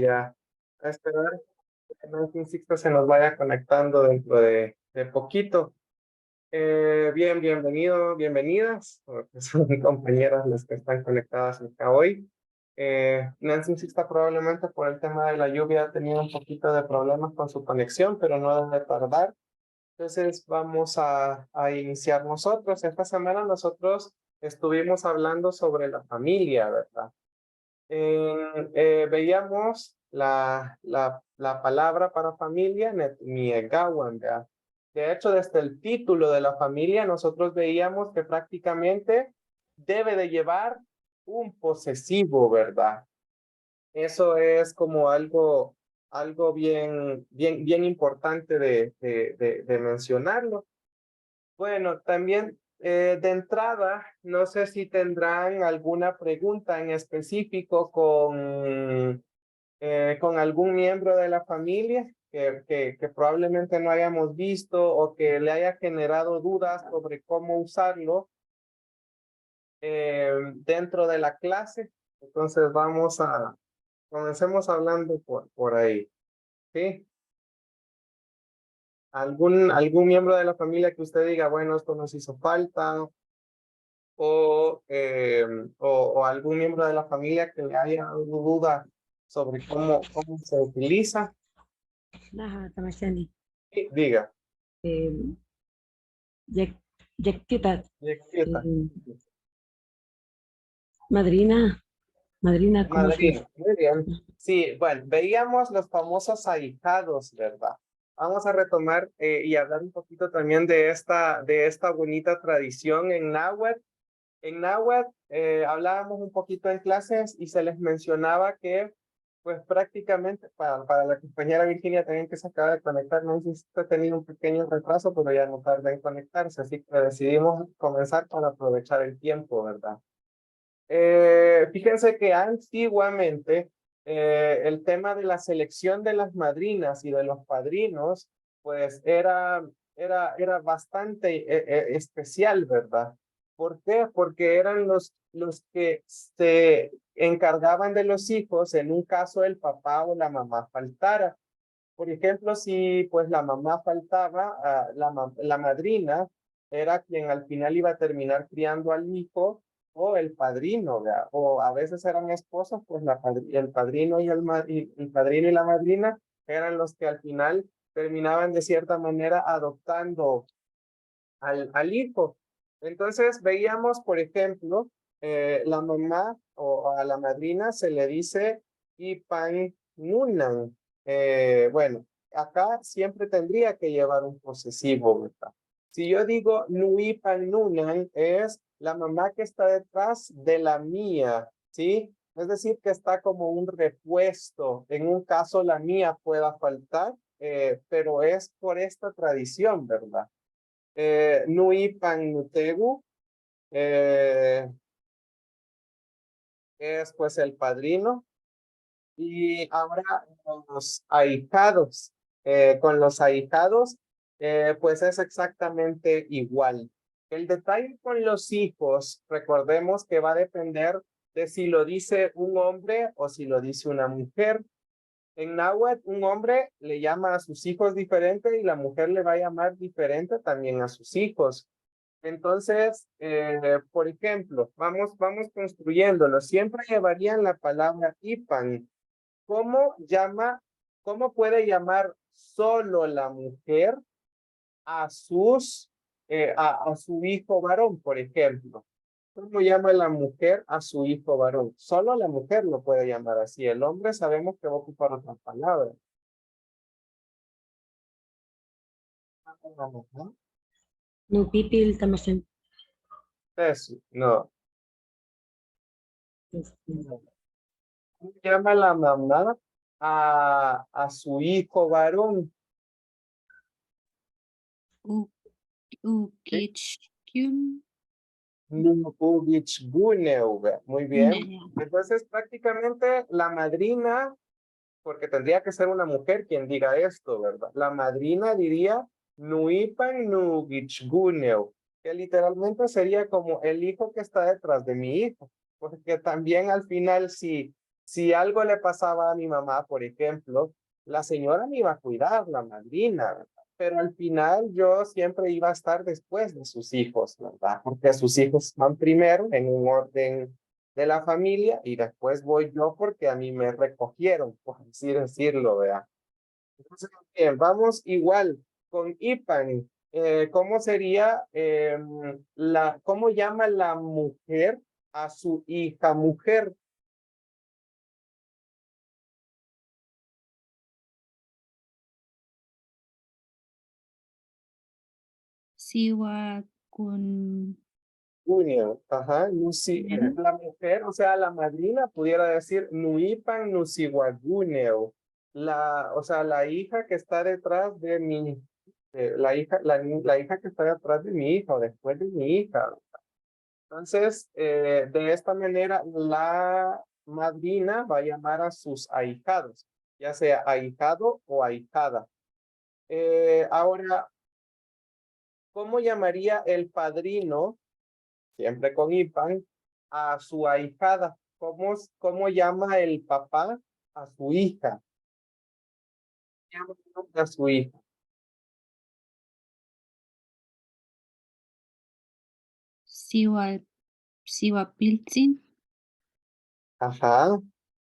ya a esperar que Nancy Sixto se nos vaya conectando dentro de poquito. Bienvenido, bienvenidas, porque son compañeras las que están conectadas acá hoy. Nancy Sixto probablemente por el tema de la lluvia ha tenido un poquito de problemas con su conexión, pero no debe tardar. Entonces vamos a iniciar nosotros. Esta semana nosotros estuvimos hablando sobre la familia, ¿verdad? Veíamos la palabra para familia, Netmiegawan, ¿verdad? De hecho, desde el título de la familia, nosotros veíamos que prácticamente debe de llevar un posesivo, ¿verdad? Eso es como algo bien importante de mencionarlo. Bueno, también de entrada, no sé si tendrán alguna pregunta en específico con algún miembro de la familia que probablemente no hayamos visto o que le haya generado dudas sobre cómo usarlo dentro de la clase. Entonces comencemos hablando por ahí, ¿sí? ¿Algún miembro de la familia que usted diga, bueno, esto nos hizo falta? O algún miembro de la familia que le haya dado duda sobre cómo se utiliza? Nah, tamashani. Sí, diga. Ya, ya kita, Quieta. madrina, ¿cómo se Madrina, dice? muy bien. Sí, bueno, veíamos los famosos ahijados, ¿verdad? Vamos a retomar y hablar un poquito también de esta bonita tradición en náhuatl. En náhuatl hablábamos un poquito en clases y se les mencionaba que, pues prácticamente, para la compañera Virginia también que se acaba de conectar, no sé si ha tenido un pequeño retraso, pero ya no tarda en conectarse, así que decidimos comenzar para aprovechar el tiempo, ¿verdad? Fíjense que antiguamente el tema de la selección de las madrinas y de los padrinos, pues era bastante especial, ¿verdad? ¿Por qué? Porque eran los que se encargaban de los hijos en un caso el papá o la mamá faltara. Por ejemplo, si pues la mamá faltaba, la madrina era quien al final iba a terminar criando al hijo o el padrino, ¿verdad? O a veces eran esposos, pues el padrino el padrino y la madrina eran los que al final terminaban de cierta manera adoptando al hijo. Entonces veíamos, por ejemplo, la mamá o a la madrina se le dice Ipan Nunan. Bueno, acá siempre tendría que llevar un posesivo, ¿verdad? Si yo digo Nuipan Nunan, es la mamá que está detrás de la mía, ¿sí? Es decir, que está como un repuesto. En un caso la mía pueda faltar, pero es por esta tradición, ¿verdad? Nui Pan Nutegu es pues el padrino. Y ahora los ahijados. Con los ahijados, pues es exactamente igual. El detalle con los hijos, recordemos que va a depender de si lo dice un hombre o si lo dice una mujer. En náhuatl, un hombre le llama a sus hijos diferente y la mujer le va a llamar diferente también a sus hijos. Entonces, por ejemplo, vamos construyéndolo. Siempre llevarían la palabra ipan. ¿Cómo puede llamar solo la mujer a a su hijo varón, por ejemplo? ¿Cómo llama la mujer a su hijo varón? Solo la mujer lo puede llamar así. El hombre sabemos que va a ocupar otra palabra. No pipil, tamashani. Eso, no. ¿Cómo llama la mamá a su hijo varón? ¿Sí? Ukichkun. Muy bien. Entonces, prácticamente la madrina, porque tendría que ser una mujer quien diga esto, ¿verdad? La madrina diría Nuipan Nugichguneu, que literalmente sería como el hijo que está detrás de mi hijo, porque también al final, Si algo le pasaba a mi mamá, por ejemplo, la señora me iba a cuidar, la madrina, ¿verdad? Pero al final yo siempre iba a estar después de sus hijos, ¿verdad? Porque sus hijos van primero en un orden de la familia y después voy yo porque a mí me recogieron, por así decirlo, ¿verdad? Entonces, bien, vamos igual con Ipan. ¿Cómo sería cómo llama la mujer a su hija mujer? Siwa kun Junio, ajá, la mujer, o sea, la madrina pudiera decir Nuipan Nusihuaguneo, o sea, la hija que está detrás de mi, la hija que está detrás de mi hija o después de mi hija. Entonces, de esta manera, la madrina va a llamar a sus ahijados, ya sea ahijado o ahijada. Ahora, ¿cómo llamaría el padrino? Siempre con Ipan, a su ahijada. ¿Cómo llama el papá a su hija? Llama a su hija. siwa piltsin. Ajá.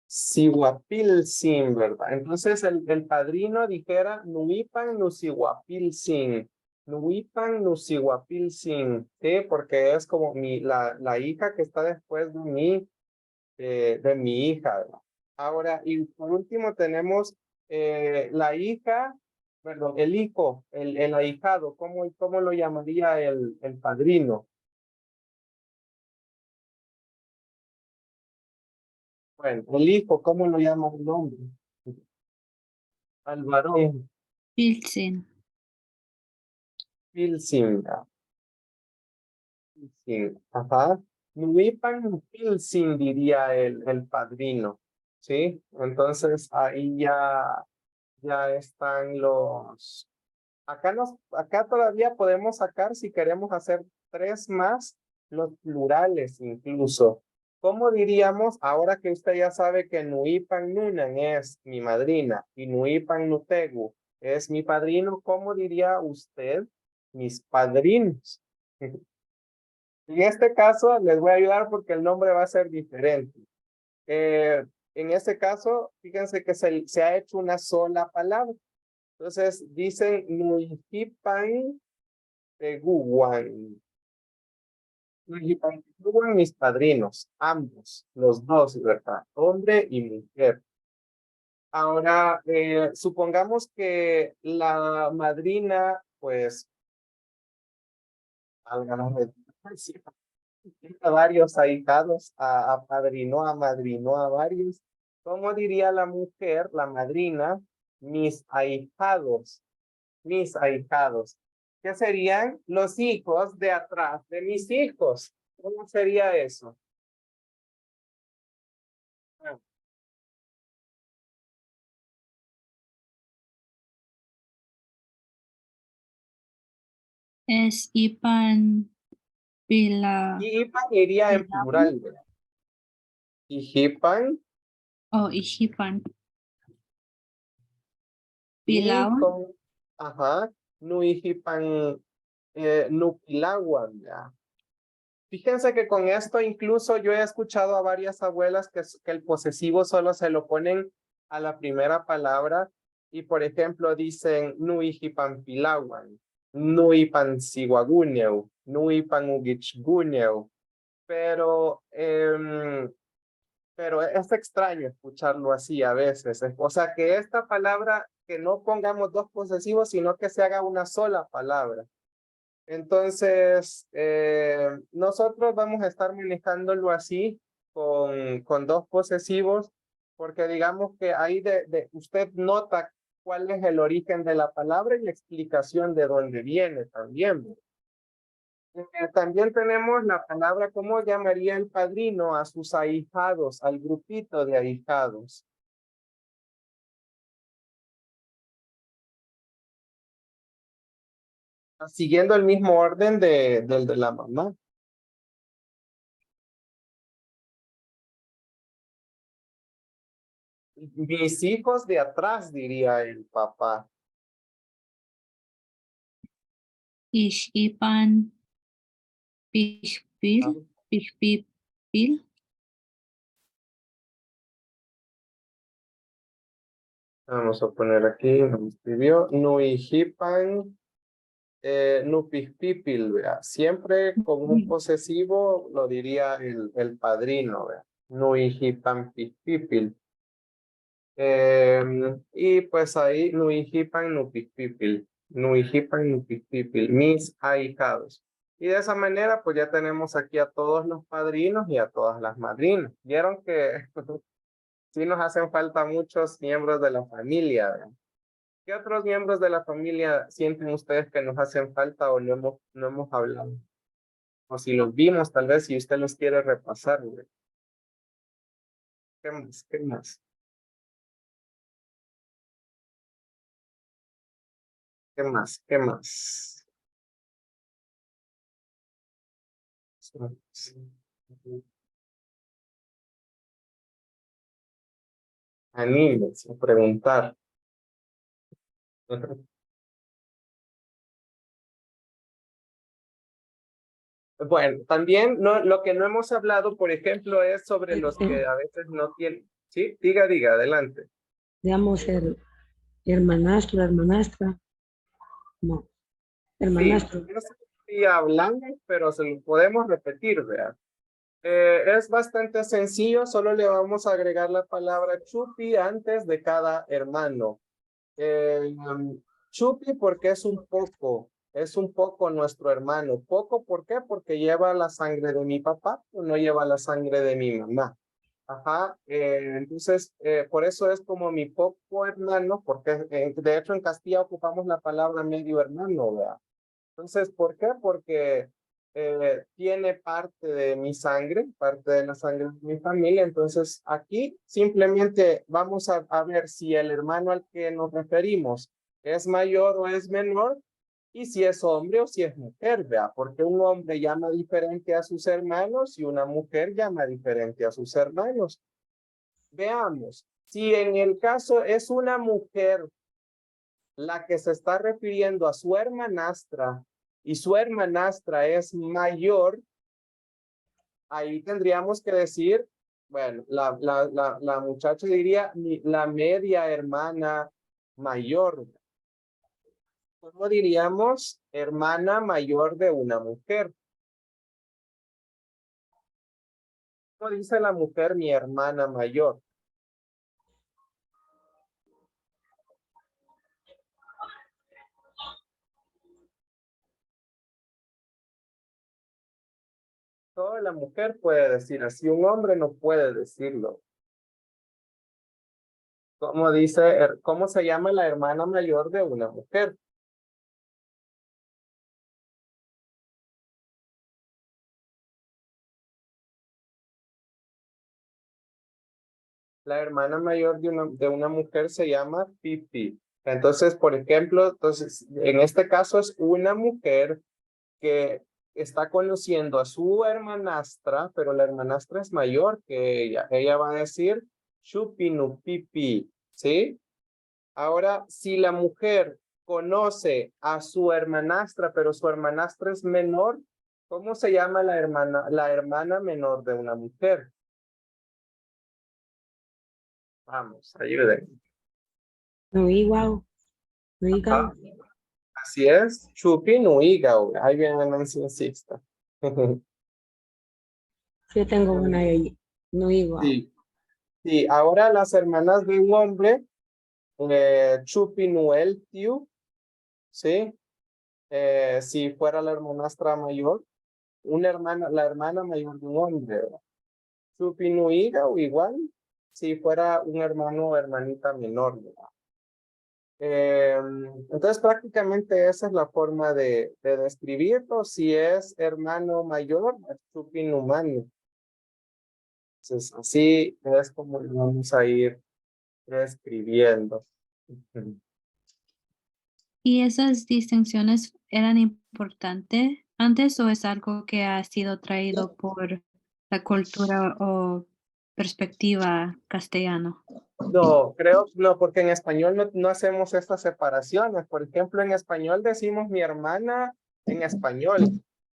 Sihuapilsin, ¿verdad? Entonces el padrino dijera Nuipan Nusihuapilsin. Nuipan Nusihuapilsin. ¿Sí? Porque es como la hija que está después de mi hija, ¿verdad? Ahora, y por último tenemos la hija, perdón, el hijo, el ahijado, ¿cómo lo llamaría el padrino? Bueno, el hijo, ¿cómo lo llama el hombre? Al varón, Piltsin. Pilsin, Pilsin, ajá. Nuipan Pilsin diría el padrino, ¿sí? Entonces ahí ya están acá todavía podemos sacar, si queremos hacer tres más, los plurales incluso. ¿Cómo diríamos, ahora que usted ya sabe que Nuipan Nunan es mi madrina y Nuipan Nutegu es mi padrino, cómo diría usted mis padrinos? En este caso les voy a ayudar porque el nombre va a ser diferente. En este caso, fíjense que se ha hecho una sola palabra. Entonces dicen Nuihipan Teguan. Nuihipan Teguan, mis padrinos, ambos, los dos, ¿verdad? Hombre y mujer. Ahora, supongamos que la madrina, pues, valga la redundancia, tiene a varios ahijados, amadrinó a varios. ¿Cómo diría la mujer, la madrina? Mis ahijados. Mis ahijados, que serían los hijos de atrás de mis hijos. ¿Cómo sería eso? Ah, Es ipan pila y Ipan iría en pilawan. plural, ¿verdad? Y Hipan Oh, ihipan y pilawan. con, ajá, Nuihipan, Nupilawan, ¿verdad? Fíjense que con esto incluso yo he escuchado a varias abuelas que el posesivo solo se lo ponen a la primera palabra y por ejemplo dicen Nuihipanpilawan, Nuipansiwaguneu, Nuipanugichguneu, pero, pero es extraño escucharlo así a veces. O sea que esta palabra, que no pongamos dos posesivos, sino que se haga una sola palabra. Entonces, nosotros vamos a estar manejándolo así con dos posesivos, porque digamos que ahí usted nota cuál es el origen de la palabra y la explicación de dónde viene también. También tenemos la palabra, ¿cómo llamaría el padrino a sus ahijados, al grupito de ahijados? Siguiendo el mismo orden del de la mamá. mis hijos de atrás, diría el papá. Ixipan pixpil. Pixpipil. Vamos a poner aquí, nos escribió, nuijipan, nupispipil, vea. Siempre con un posesivo lo diría el padrino, vea. Nuijipan pispipil. Y pues ahí, nuijipan nupispipil. Nuijipan nupispipil, mis ahijados. Y de esa manera, pues ya tenemos aquí a todos los padrinos y a todas las madrinas. Vieron que sí nos hacen falta muchos miembros de la familia, ¿verdad? ¿Qué otros miembros de la familia sienten ustedes que nos hacen falta o no hemos hablado? O si los vimos, tal vez, si usted los quiere repasar, ¿verdad? ¿Qué más? ¿Qué más? ¿Qué más? ¿Qué más? Anímense a preguntar. Bueno, también lo que no hemos hablado, por ejemplo, es sobre los que a veces no tienen. Sí, diga, adelante. Digamos, el hermanastro, la hermanastra. No, Sí, hermanastro. yo no sé si hablando, pero se lo podemos repetir, ¿verdad? Es bastante sencillo, solo le vamos a agregar la palabra chupi antes de cada hermano. Chupi porque es un poco nuestro hermano. Poco, ¿por qué? Porque lleva la sangre de mi papá, o no lleva la sangre de mi mamá. Ajá, entonces, por eso es como mi poco hermano, porque de hecho en Castilla ocupamos la palabra medio hermano, ¿verdad? Entonces, ¿por qué? Porque tiene parte de mi sangre, parte de la sangre de mi familia. Entonces, aquí simplemente vamos a ver si el hermano al que nos referimos es mayor o es menor, y si es hombre o si es mujer, vea, porque un hombre llama diferente a sus hermanos y una mujer llama diferente a sus hermanos. Veamos, si en el caso es una mujer la que se está refiriendo a su hermanastra y su hermanastra es mayor, ahí tendríamos que decir, bueno, la muchacha diría la media hermana mayor. ¿Cómo diríamos? Hermana mayor de una mujer. ¿Cómo dice la mujer mi hermana mayor? Toda la mujer puede decir así, un hombre no puede decirlo. ¿Cómo dice, cómo se llama la hermana mayor de una mujer? La hermana mayor de una mujer se llama Pipi. Entonces, por ejemplo, entonces, en este caso es una mujer que está conociendo a su hermanastra, pero la hermanastra es mayor que ella. Ella va a decir Chupinu Pipi, ¿sí? Ahora, si la mujer conoce a su hermanastra, pero su hermanastra es menor, ¿cómo se llama la hermana menor de una mujer? Vamos, ayuden. No, igual. No, igual. Ajá. Así es, Chupi Nuigao. Ahí viene la mencioncista. Yo tengo una ahí. No, igual. Sí, sí, ahora las hermanas de un hombre, Chupi Nuel Tiu, ¿sí? Si fuera la hermanastra mayor, la hermana mayor de un hombre, ¿verdad? Chupi Nuigao igual, si fuera un hermano o hermanita menor, ¿verdad? Entonces prácticamente esa es la forma de describirlo. Si es hermano mayor, es Chupinumani. Entonces así es como lo vamos a ir escribiendo. ¿Y esas distinciones eran importantes antes o es algo que ha sido traído por la cultura o perspectiva castellano. No, no, porque en español no hacemos estas separaciones. Por ejemplo, en español decimos mi hermana en español,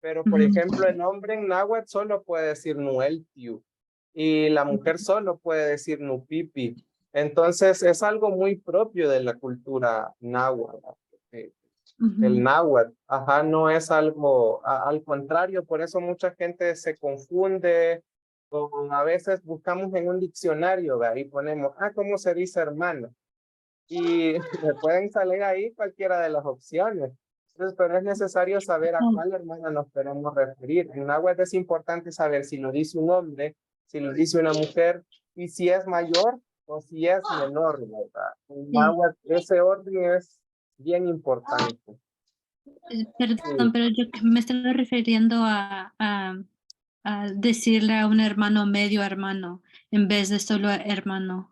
pero por ejemplo, el hombre en náhuatl solo puede decir nueltiu y la mujer solo puede decir nupipi. Entonces, es algo muy propio de la cultura náhuatl. El náhuatl, ajá, no es algo, al contrario, por eso mucha gente se confunde, o a veces buscamos en un diccionario, ¿verdad? Y ponemos, ¿cómo se dice hermano? Y me pueden salir ahí cualquiera de las opciones. Entonces, pero es necesario saber a cuál hermana nos queremos referir. En náhuatl es importante saber si lo dice un hombre, si lo dice una mujer, y si es mayor o si es menor, ¿verdad? En náhuatl ese orden es bien importante. Perdón, pero yo me estaba refiriendo a decirle a un hermano medio hermano en vez de solo hermano.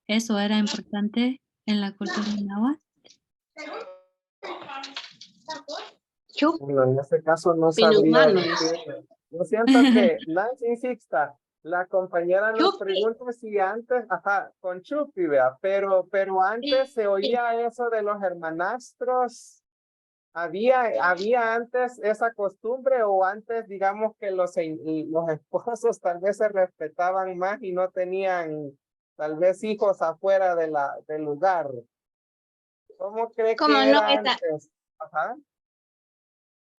Eso era importante en la cultura náhuatl. Bueno, en este caso no sabría decirle. Yo siento que Nancy Sixta, la compañera nos pregunta si antes, con Chupi, vea, pero antes se oía eso de los hermanastros. ¿Había antes esa costumbre o antes, digamos que los esposos tal vez se respetaban más y no tenían tal vez hijos afuera del lugar? ¿Cómo cree que era antes?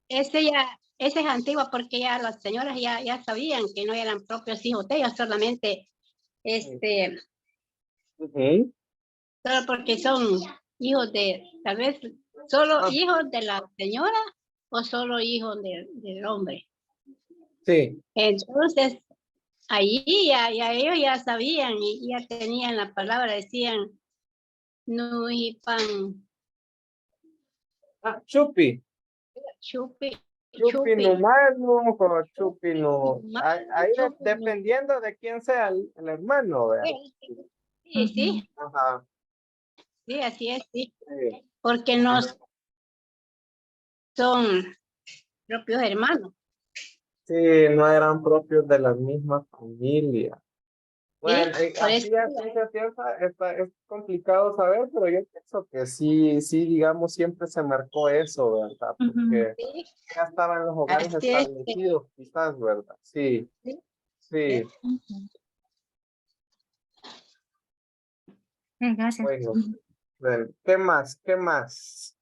Ese es antiguo porque ya las señoras ya sabían que no eran propios hijos de ellos, solamente solo porque son hijos tal vez solo hijos de la señora o solo hijos del hombre. Sí. Entonces, ahí ya ellos ya sabían y ya tenían la palabra, decían Nuhipan. Chupi. Chupi no mano, o chupi no. Ahí dependiendo de quién sea el hermano, ¿verdad? Sí. Ajá. Sí, así es, sí. Porque no son propios hermanos. Sí, no eran propios de la misma familia. Bueno, así es complicado saber, pero yo pienso que sí, digamos, siempre se marcó eso, ¿verdad? Porque ya estaban los hogares establecidos, quizás, ¿verdad? Sí. Gracias. Bueno, ¿qué más?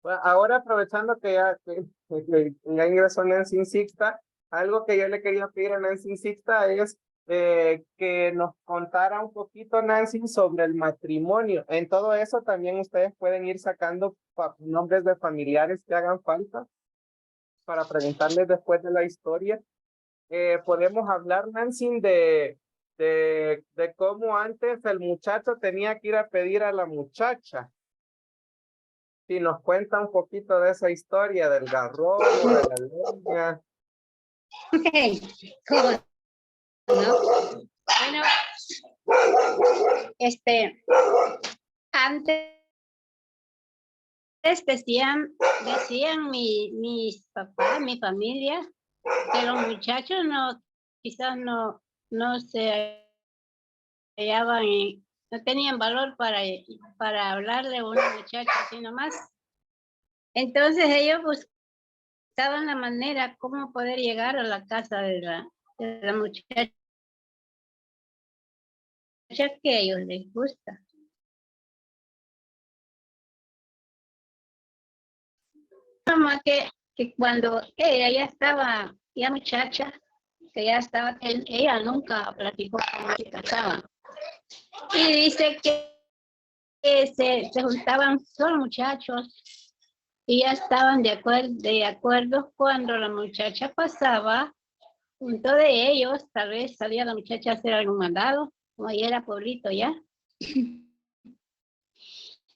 Bueno, ahora aprovechando que ya ingresó Nancy Sixta, algo que yo le quería pedir a Nancy Sixta es que nos contara un poquito, Nancy, sobre el matrimonio. En todo eso también ustedes pueden ir sacando nombres de familiares que hagan falta para preguntarles después de la historia. Podemos hablar, Nancy, de cómo antes el muchacho tenía que ir a pedir a la muchacha. Si nos cuenta un poquito de esa historia del garrobo, de la leña. ¿Cómo? ¿No? Bueno, antes decían mis papás, mi familia, que los muchachos quizás no se hallaban, no tenían valor para hablarle a una muchacha así nomás. Entonces ellos buscaban la manera cómo poder llegar a la casa de la muchacha que a ellos les gusta. Mamá que cuando ella ya estaba, ya muchacha, que ya estaba, ella nunca platicó cómo se casaban. Y dice que se juntaban solo muchachos y ya estaban de acuerdo cuando la muchacha pasaba junto de ellos, tal vez salía la muchacha a hacer algún mandado, como ahí era pueblito ya.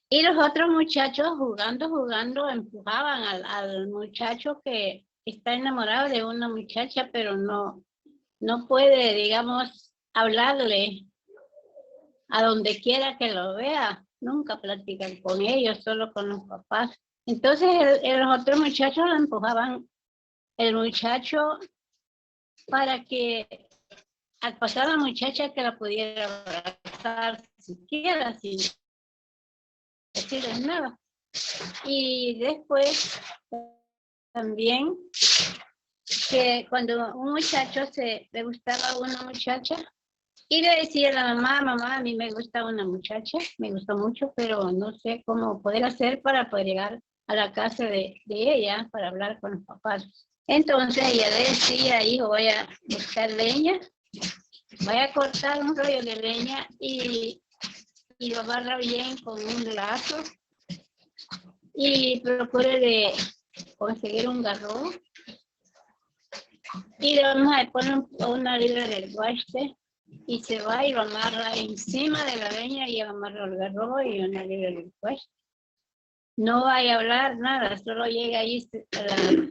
Y los otros muchachos jugando, empujaban al muchacho que está enamorado de una muchacha, pero no puede, digamos, hablarle a donde quiera que lo vea. Nunca platican con ellos, solo con los papás. Entonces los otros muchachos lo empujaban. El muchacho para que al pasar la muchacha que la pudiera abrazar siquiera sin decirles nada. Y después también que cuando un muchacho le gustaba a una muchacha y le decía a la mamá, mamá, a mí me gusta una muchacha, me gusta mucho, pero no sé cómo poder hacer para poder llegar a la casa de ella para hablar con los papás. Entonces ella decía, hijo, voy a buscar leña, voy a cortar un rollo de leña y lo agarra bien con un lazo y procure de conseguir un garrón y le vamos a poner una libra del guaste y se va y lo amarra encima de la leña y amarra el garrón y una libra del guaste. No vaya a hablar nada, solo llega ahí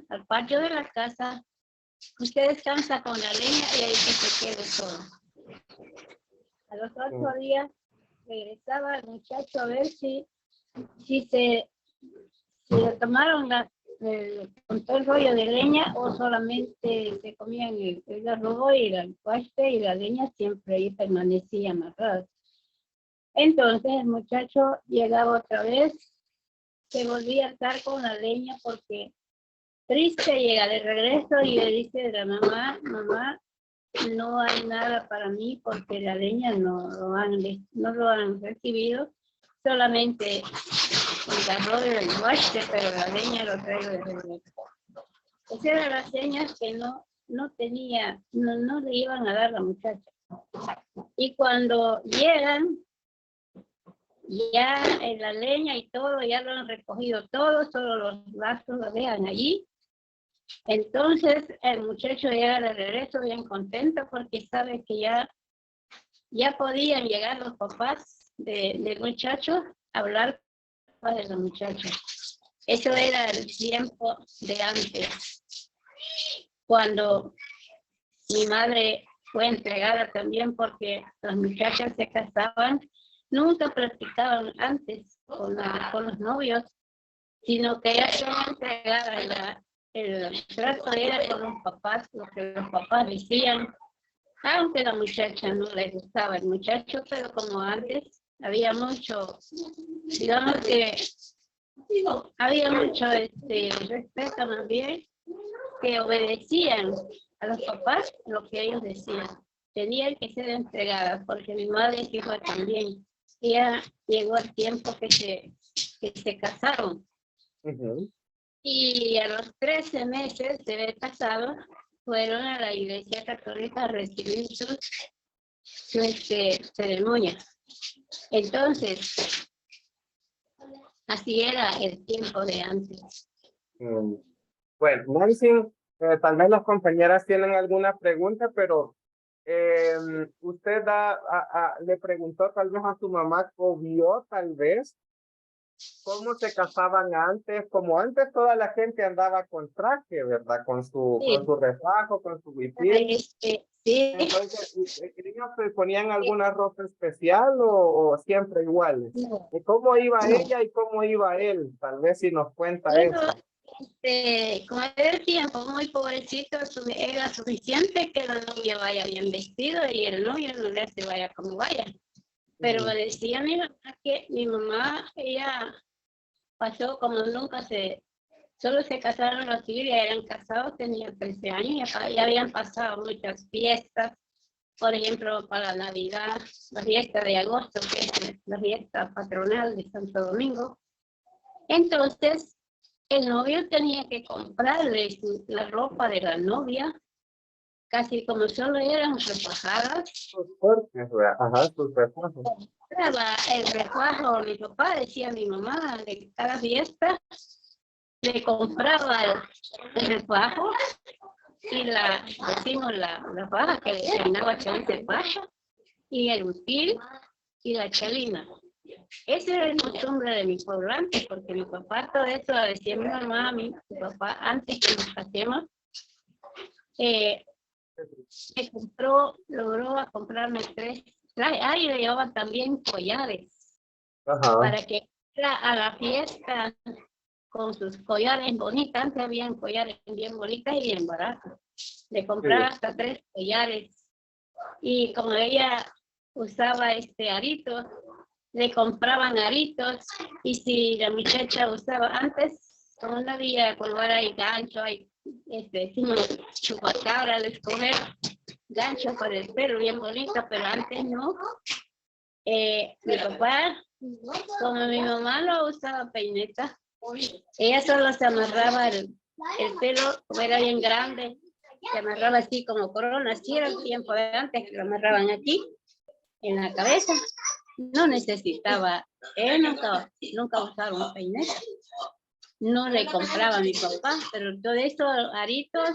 al patio de la casa, usted descansa con la leña y ahí que se quede todo. A los 8 días regresaba el muchacho a ver si se le tomaron con todo el rollo de leña o solamente se comían el garrobo y el guaste y la leña siempre ahí permanecía amarrada. Entonces el muchacho llegaba otra vez, se volvía a estar con la leña porque triste llega de regreso y le dice a la mamá, mamá, no hay nada para mí porque la leña no lo han recibido, solamente el garrobo y el guaste, pero la leña lo traigo de regreso. Esas eran las señas que no le iban a dar a la muchacha. Y cuando llegan, ya en la leña y todo, ya lo han recogido todo, solo los lazos lo dejan allí. Entonces el muchacho llega de regreso bien contento porque sabe que ya podían llegar los papás del muchacho a hablar de los muchachos. Eso era el tiempo de antes, cuando mi madre fue entregada también porque las muchachas se casaban, nunca practicaban antes con los novios, sino que ya estaban entregadas. El trato era con los papás, lo que los papás decían, aunque la muchacha no le gustaba el muchacho, pero como antes había mucho, digamos que había mucho respeto más bien, que obedecían a los papás lo que ellos decían. Tenían que ser entregadas, porque mi madre dijo también, ya llegó el tiempo que se casaron. Y a los 13 meses de haber casado, fueron a la Iglesia Católica a recibir su ceremonia. Entonces, así era el tiempo de antes. Bueno, Nancy, tal vez las compañeras tienen alguna pregunta, pero usted le preguntó tal vez a su mamá o vio tal vez cómo se casaban antes, como antes toda la gente andaba con traje, ¿verdad? Con su refajo, con su huipil. Sí. Entonces, ¿ellos se ponían alguna ropa especial o siempre iguales? No. ¿Cómo iba ella y cómo iba él? Tal vez si nos cuenta eso. Con el tiempo, muy pobrecito, era suficiente que la novia vaya bien vestido y el novio no le hace vaya como vaya. Pero me decía mi mamá que mi mamá, ella pasó como nunca solo se casaron los hijos, ya eran casados, tenían 13 años, ya habían pasado muchas fiestas, por ejemplo, para Navidad, la fiesta de agosto, que es la fiesta patronal de Santo Domingo. Entonces, el novio tenía que comprarle la ropa de la novia, casi como solo eran refajadas. Sus cortes, ajá, sus refajos. El refajo, mi papá decía a mi mamá, de cada fiesta, le compraba el refajo y decimos la faja que le llenaba chalita de paja y el huipil y la chalina. Esa era la costumbre de mi pueblo antes, porque mi papá todo eso decía mi mamá, mi papá antes que nos casemos, logró comprarme 3 trajes. Y le llevaban también collares. Ajá. Para que a la fiesta con sus collares bonitas. Antes habían collares bien bonitas y bien baratos. Le compraba hasta 3 collares. Y como ella usaba aritos, le compraban aritos. Y si la muchacha usaba antes, como no había colgar ahí gancho, hay chupacabra de escoger gancho por el pelo bien bonito, pero antes no. Mi papá, como mi mamá no usaba peineta, ella solo se amarraba el pelo, como era bien grande, se amarraba así como corona, así era el tiempo de antes, que lo amarraban aquí, en la cabeza. No necesitaba, nunca usaba un peineta. No le compraba a mi papá, pero todo esto, aritos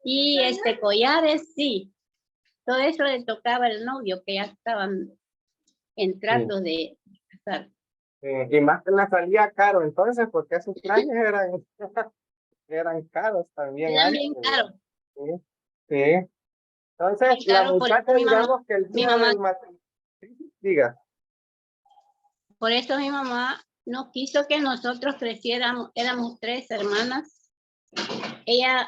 y collares, sí. Todo eso le tocaba al novio, que ya estaban entrando de casar. Y más que le salía caro entonces, porque esos trajes eran caros también. Era bien antes, caro. Sí, sí. Entonces, Bien la caro, por muchacha, eso mi mamá- digamos que el mi día mamá- del matrimonio, diga. Por eso mi mamá no quiso que nosotros creciéramos, éramos 3 hermanas.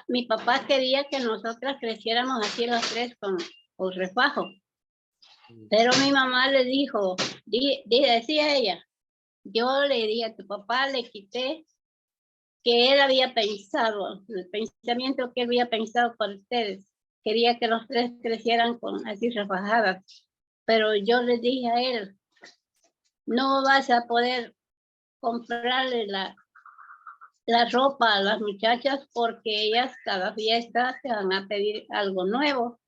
Mi papá quería que nosotras creciéramos así los 3 con refajo. Pero mi mamá le dijo, decía ella, yo le dije a tu papá, le quité que él había pensado, el pensamiento que él había pensado por ustedes. Quería que los 3 crecieran con así refajadas. Pero yo le dije a él, no vas a poder comprarle la ropa a las muchachas porque ellas cada fiesta te van a pedir algo nuevo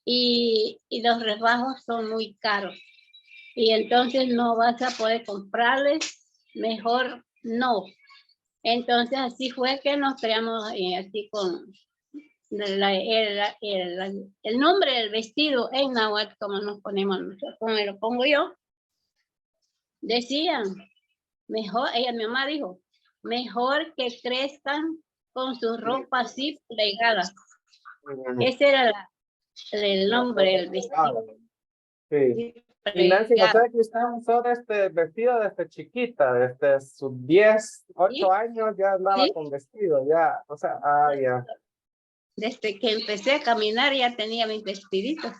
y los rebajos son muy caros y entonces no vas a poder comprarles, mejor no. Entonces así fue que nos creamos así con el nombre del vestido en náhuatl, como nos ponemos nosotros, como me lo pongo yo. Decían, mejor, mi mamá dijo, mejor que crezcan con su ropa así plegada. Ese era el nombre del vestido. Sí. Y Nancy, o sea que usted usó este vestido desde chiquita, desde sus 10, 8 años ya andaba con vestido, ya, o sea, ya. Desde que empecé a caminar ya tenía mis vestiditos.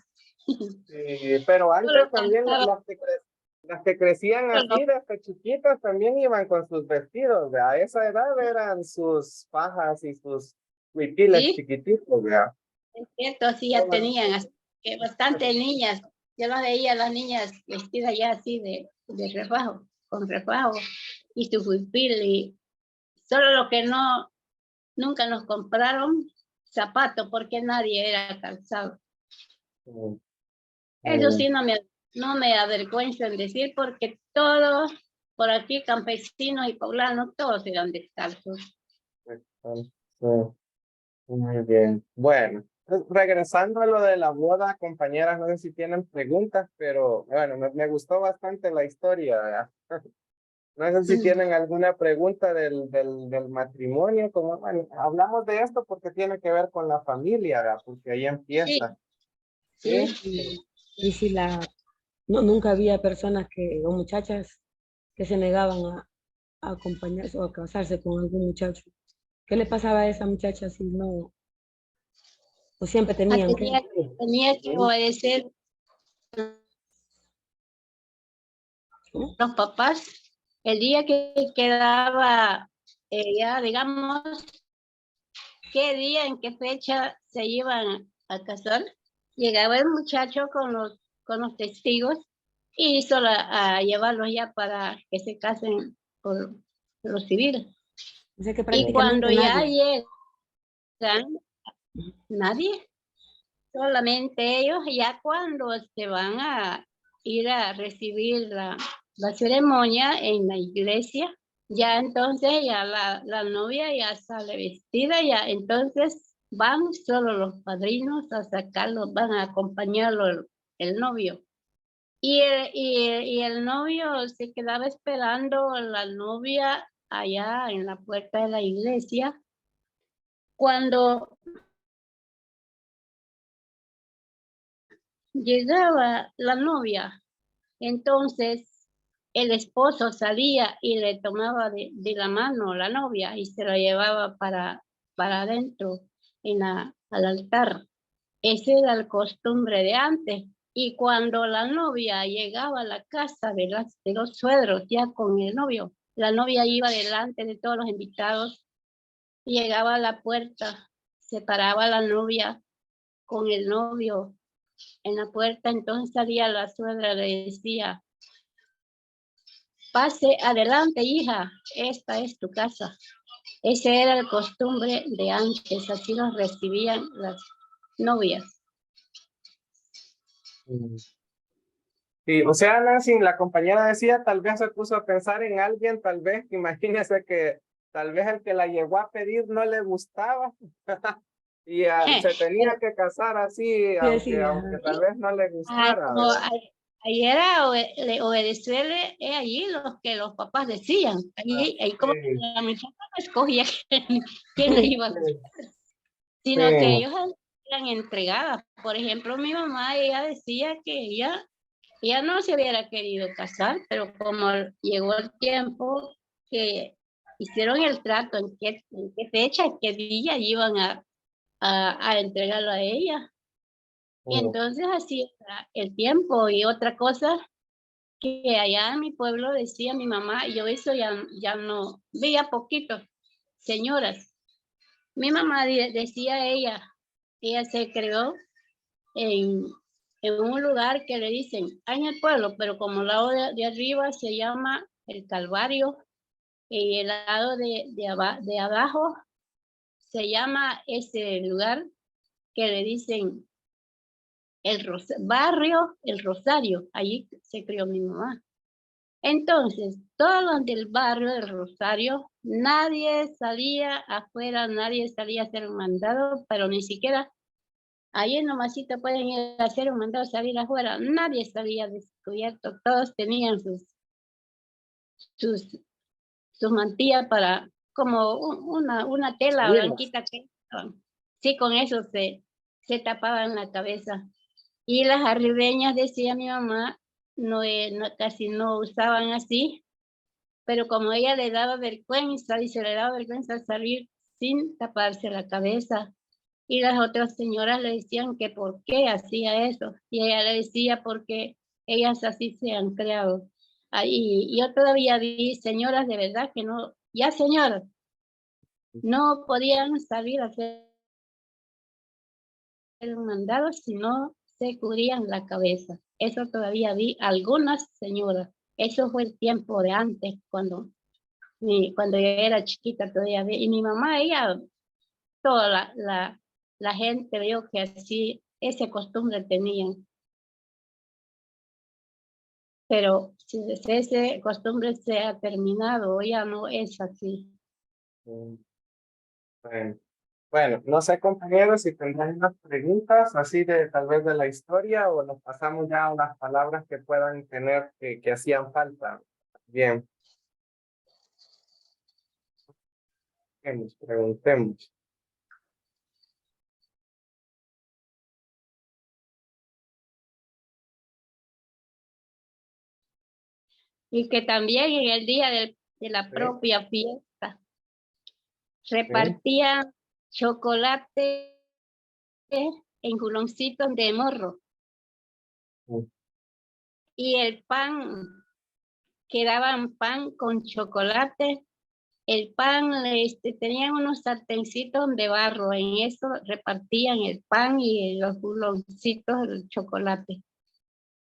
Sí, pero antes también las que crecían así desde chiquitas también iban con sus vestidos, ¿verdad? A esa edad eran sus fajas y sus huipiles chiquititos, ¿verdad? Es cierto, sí, ya tenían bastantes niñas. Yo las veía las niñas vestidas ya así de refajo, con refajo y su huipil. Y solo lo que nunca nos compraron zapatos porque nadie era calzado. Eso sí no me avergüenzo en decir porque todos por aquí, campesinos y poblanos, todos eran descalzos. Muy bien. Bueno, regresando a lo de la boda, compañeras, no sé si tienen preguntas, pero bueno, me gustó bastante la historia, ¿verdad? No sé si tienen alguna pregunta del matrimonio, como bueno, hablamos de esto porque tiene que ver con la familia, ¿verdad? Porque ahí empieza. Sí. Y si nunca había personas o muchachas que se negaban a acompañarse o a casarse con algún muchacho. ¿Qué le pasaba a esa muchacha si no? ¿O siempre tenían tenía que obedecer los papás? El día que quedaba, ya digamos, qué día, en qué fecha se iban a casar, llegaba el muchacho con los testigos y hizo a llevarlos ya para que se casen por lo civil. O sea que y cuando ya nadie. llegan, nadie, solamente ellos, ya cuando se van a ir a recibir la ceremonia en la iglesia, ya entonces ya la novia ya sale vestida, ya entonces van solo los padrinos a sacarlo, van a acompañarlo el novio. Y el novio se quedaba esperando a la novia allá en la puerta de la iglesia. Cuando llegaba la novia, entonces el esposo salía y le tomaba de la mano a la novia y se la llevaba para adentro. al altar. Esa era la costumbre de antes. Y cuando la novia llegaba a la casa de los suegros, ya con el novio, la novia iba delante de todos los invitados, llegaba a la puerta, se paraba la novia con el novio en la puerta, entonces salía la suegra, le decía, pase adelante, hija, esta es tu casa. Esa era la costumbre de antes, así los recibían las novias. Sí, o sea, Nancy, la compañera decía, tal vez se puso a pensar en alguien, tal vez, imagínese que tal vez el que la llegó a pedir no le gustaba y se tenía que casar así, Sí, aunque tal vez no le gustara. Como ahí era obedecerle allí los que los papás decían. Ahí como Sí, la muchacha no escogía quién le iba a sí, gustar, sino que sí. ellos eran entregadas. Por ejemplo, mi mamá, ella decía que ella no se hubiera querido casar, pero como llegó el tiempo que hicieron el trato, en qué fecha, en qué día iban a entregarlo a ella. Y entonces así era el tiempo. Y otra cosa que allá en mi pueblo decía mi mamá, yo eso ya no, veía poquito, señoras. Mi mamá decía ella se creó en un lugar que le dicen, en el pueblo, pero como el lado de arriba se llama el Calvario y el lado de abajo se llama ese lugar que le dicen barrio El Rosario. Allí se crió mi mamá. Entonces, todos los del barrio del Rosario, nadie salía afuera, nadie salía a hacer un mandado, pero ni siquiera ahí en Nomasito pueden ir a hacer un mandado, salir afuera. Nadie salía descubierto. Todos tenían sus mantillas para, como una tela blanquita que sí, con eso se tapaban la cabeza. Y las arribeñas, decía mi mamá, casi no usaban así, pero como ella le daba vergüenza y se le daba vergüenza salir sin taparse la cabeza. Y las otras señoras le decían que por qué hacía eso. Y ella le decía porque ellas así se han creado. Y yo todavía vi señoras de verdad que no, ya señoras, no podían salir a hacer un mandado si no se cubrían la cabeza. Eso todavía vi algunas señoras. Eso fue el tiempo de antes, cuando yo era chiquita todavía. Y mi mamá, ella, toda la gente veo que así, esa costumbre tenían. Pero si esa costumbre se ha terminado, ya no es así. Bueno. Bueno, no sé, compañeros, si tendrán unas preguntas así de tal vez de la historia o nos pasamos ya a unas palabras que puedan tener que hacían falta. Bien, preguntemos. Y que también en el día de la propia fiesta repartían chocolate en culoncitos de morro. Y el pan, quedaban pan con chocolate. El pan, tenían unos sartencitos de barro, en eso repartían el pan y los culoncitos del chocolate.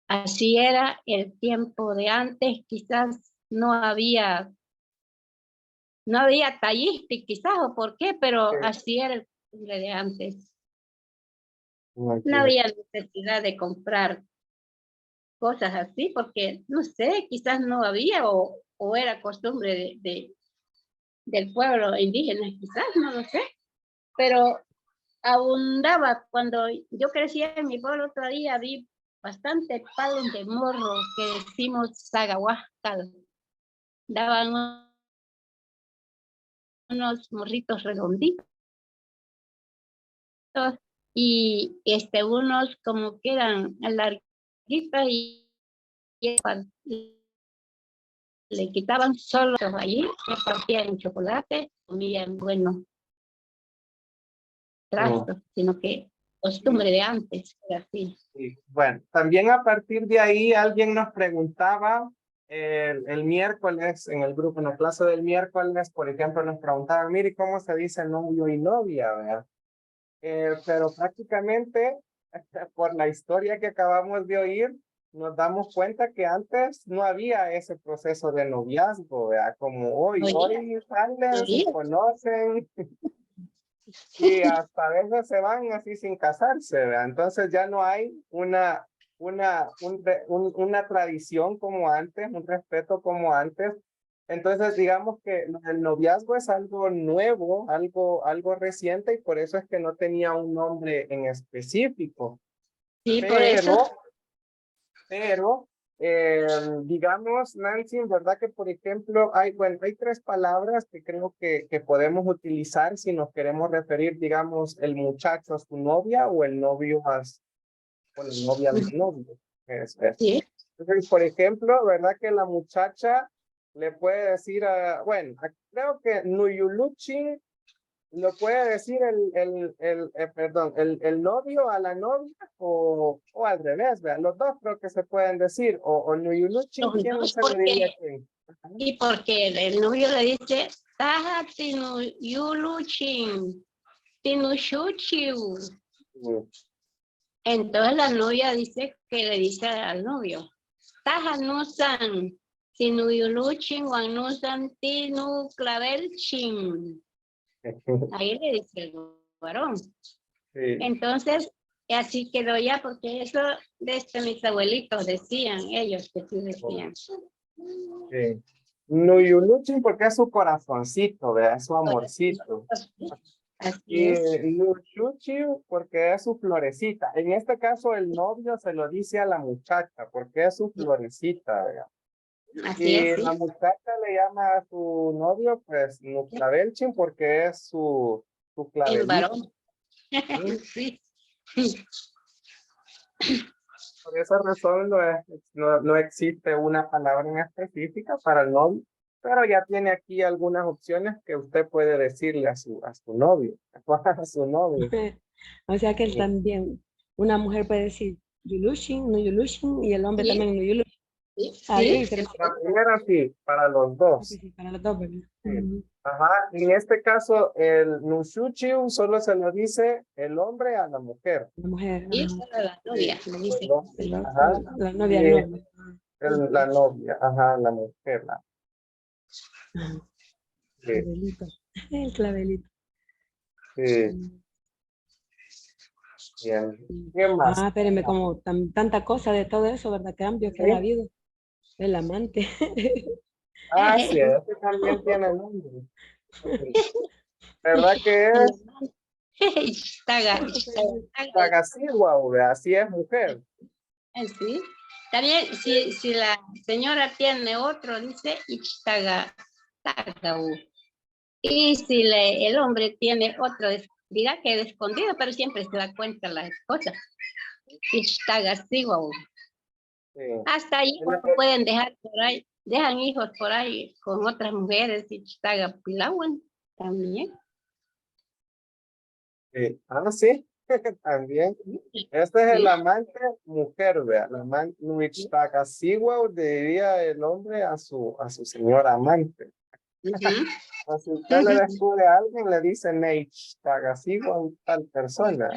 Así era el tiempo de antes, quizás no había talliste, quizás, o por qué, pero así era el costumbre de antes. No había necesidad de comprar cosas así, porque, no sé, quizás no había o era costumbre del pueblo indígena, quizás, no lo sé, pero abundaba. Cuando yo crecía en mi pueblo todavía vi bastante palos de morro que decimos sagahuascal. Daban unos morritos redonditos y unos como que eran larguitos y le quitaban solo allí, repartían chocolate, comían bueno. trato, sino que costumbre de antes, era así. Sí. Bueno, también a partir de ahí alguien nos preguntaba el miércoles en el grupo, en la clase del miércoles, por ejemplo, nos preguntaban, mire, ¿cómo se dice novio y novia? ¿Verdad? Pero prácticamente por la historia que acabamos de oír, nos damos cuenta que antes no había ese proceso de noviazgo, ¿verdad? Como hoy salen, se Oye. conocen y hasta a veces se van así sin casarse, ¿verdad? Entonces ya no hay una tradición como antes, un respeto como antes. Entonces, digamos que el noviazgo es algo nuevo, algo reciente, y por eso es que no tenía un nombre en específico. Sí, por eso. Pero, digamos, Nancy, ¿verdad? Que, por ejemplo, hay 3 palabras que creo que podemos utilizar si nos queremos referir, digamos, el muchacho a su novia o el novio a la novia al novio. Sí. Entonces, por ejemplo, ¿verdad? Que la muchacha le puede decir creo que Nuyuluchin lo puede decir el novio a la novia o al revés, ¿verdad? Los dos creo que se pueden decir, o Nuyuluchin, Los ¿quién dos, se le diría quién? y porque el novio le dice, Taja tinu yuluchin, tinu shuchiu. Entonces la novia dice que le dice al novio, Taja nusan, tinu yuluchin, wan nusan tinu clavelchin. Ahí le dice el varón. Sí. Entonces, así quedó ya, porque eso desde mis abuelitos decían, ellos que sí decían. Sí. Nuyuluchin porque es su corazoncito, ¿verdad? Es su amorcito. Así Y es. Nuyuchiu porque es su florecita. En este caso, el novio se lo dice a la muchacha porque es su florecita, ¿verdad? Así Y es, sí. la muchacha le llama a su novio, pues, Nuclavelchin, porque es su El clavelito. varón. ¿Sí? Sí. Por esa razón no existe una palabra en específica para el novio, pero ya tiene aquí algunas opciones que usted puede decirle a su novio, a su novio. O sea que él Sí. también, una mujer puede decir Yulushin, no Yulushin, y el hombre Sí. también no Yulushin. Sí, Ahí sí, dice, La primera sí, para los dos. sí, para los dos, ¿verdad? Sí. Ujú. Ajá, en este caso, el Nushuchiu solo se lo dice el hombre a la mujer. La mujer, sí, ajá. solo la novia, le dice. El hombre, ajá, La novia y al novio. la novia, ajá, la mujer. Ajá. Sí, Clavelito. El clavelito. sí, bien. ¿Qué más? Espérenme, como tanta cosa de todo eso, ¿verdad? Cambios que ha ¿Sí? habido. El amante. Sí, este también tiene nombre. ¿Verdad que El es amante. Ixtaga, ixtaga, Tagasigua, así es mujer? sí. También, si la señora tiene otro, dice Ixtaga, tagau. Y si el hombre tiene otro, dirá que es escondido, pero siempre se da cuenta la esposa. Ixtaga, sigua. Sí. Hasta ahí pueden dejar por ahí, dejan hijos por ahí con otras mujeres y Ixtaga, pilawan también. Sí. Sí, también. Este es el Sí. amante mujer, vea. La amante Nuichtagasigua diría el hombre a su señora amante. O si usted le descubre a alguien, le dice Neich-Tagasigua, tal persona.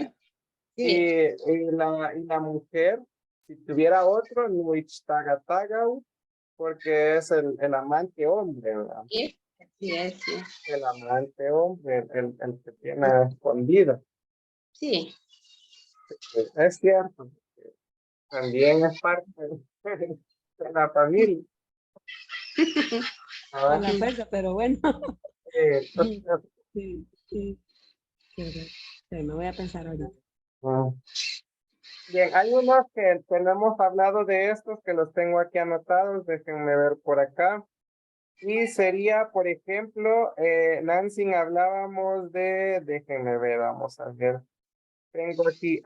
Sí, Y la mujer, si tuviera otro, Nuich-Tagatagau, porque es el amante hombre, ¿verdad? sí, sí, sí. El amante hombre, el que tiene escondido. Sí, Es cierto, también es parte de la familia. A Ah, la fuerza, pero bueno. eh, Sí, sí. Quiero ver. Me voy a pensar ahorita. ah. Bien, hay unos que no hemos hablado de estos que los tengo aquí anotados, déjenme ver por acá. Y sería, por ejemplo, Nancy, hablábamos déjenme ver, vamos a ver. Tengo aquí,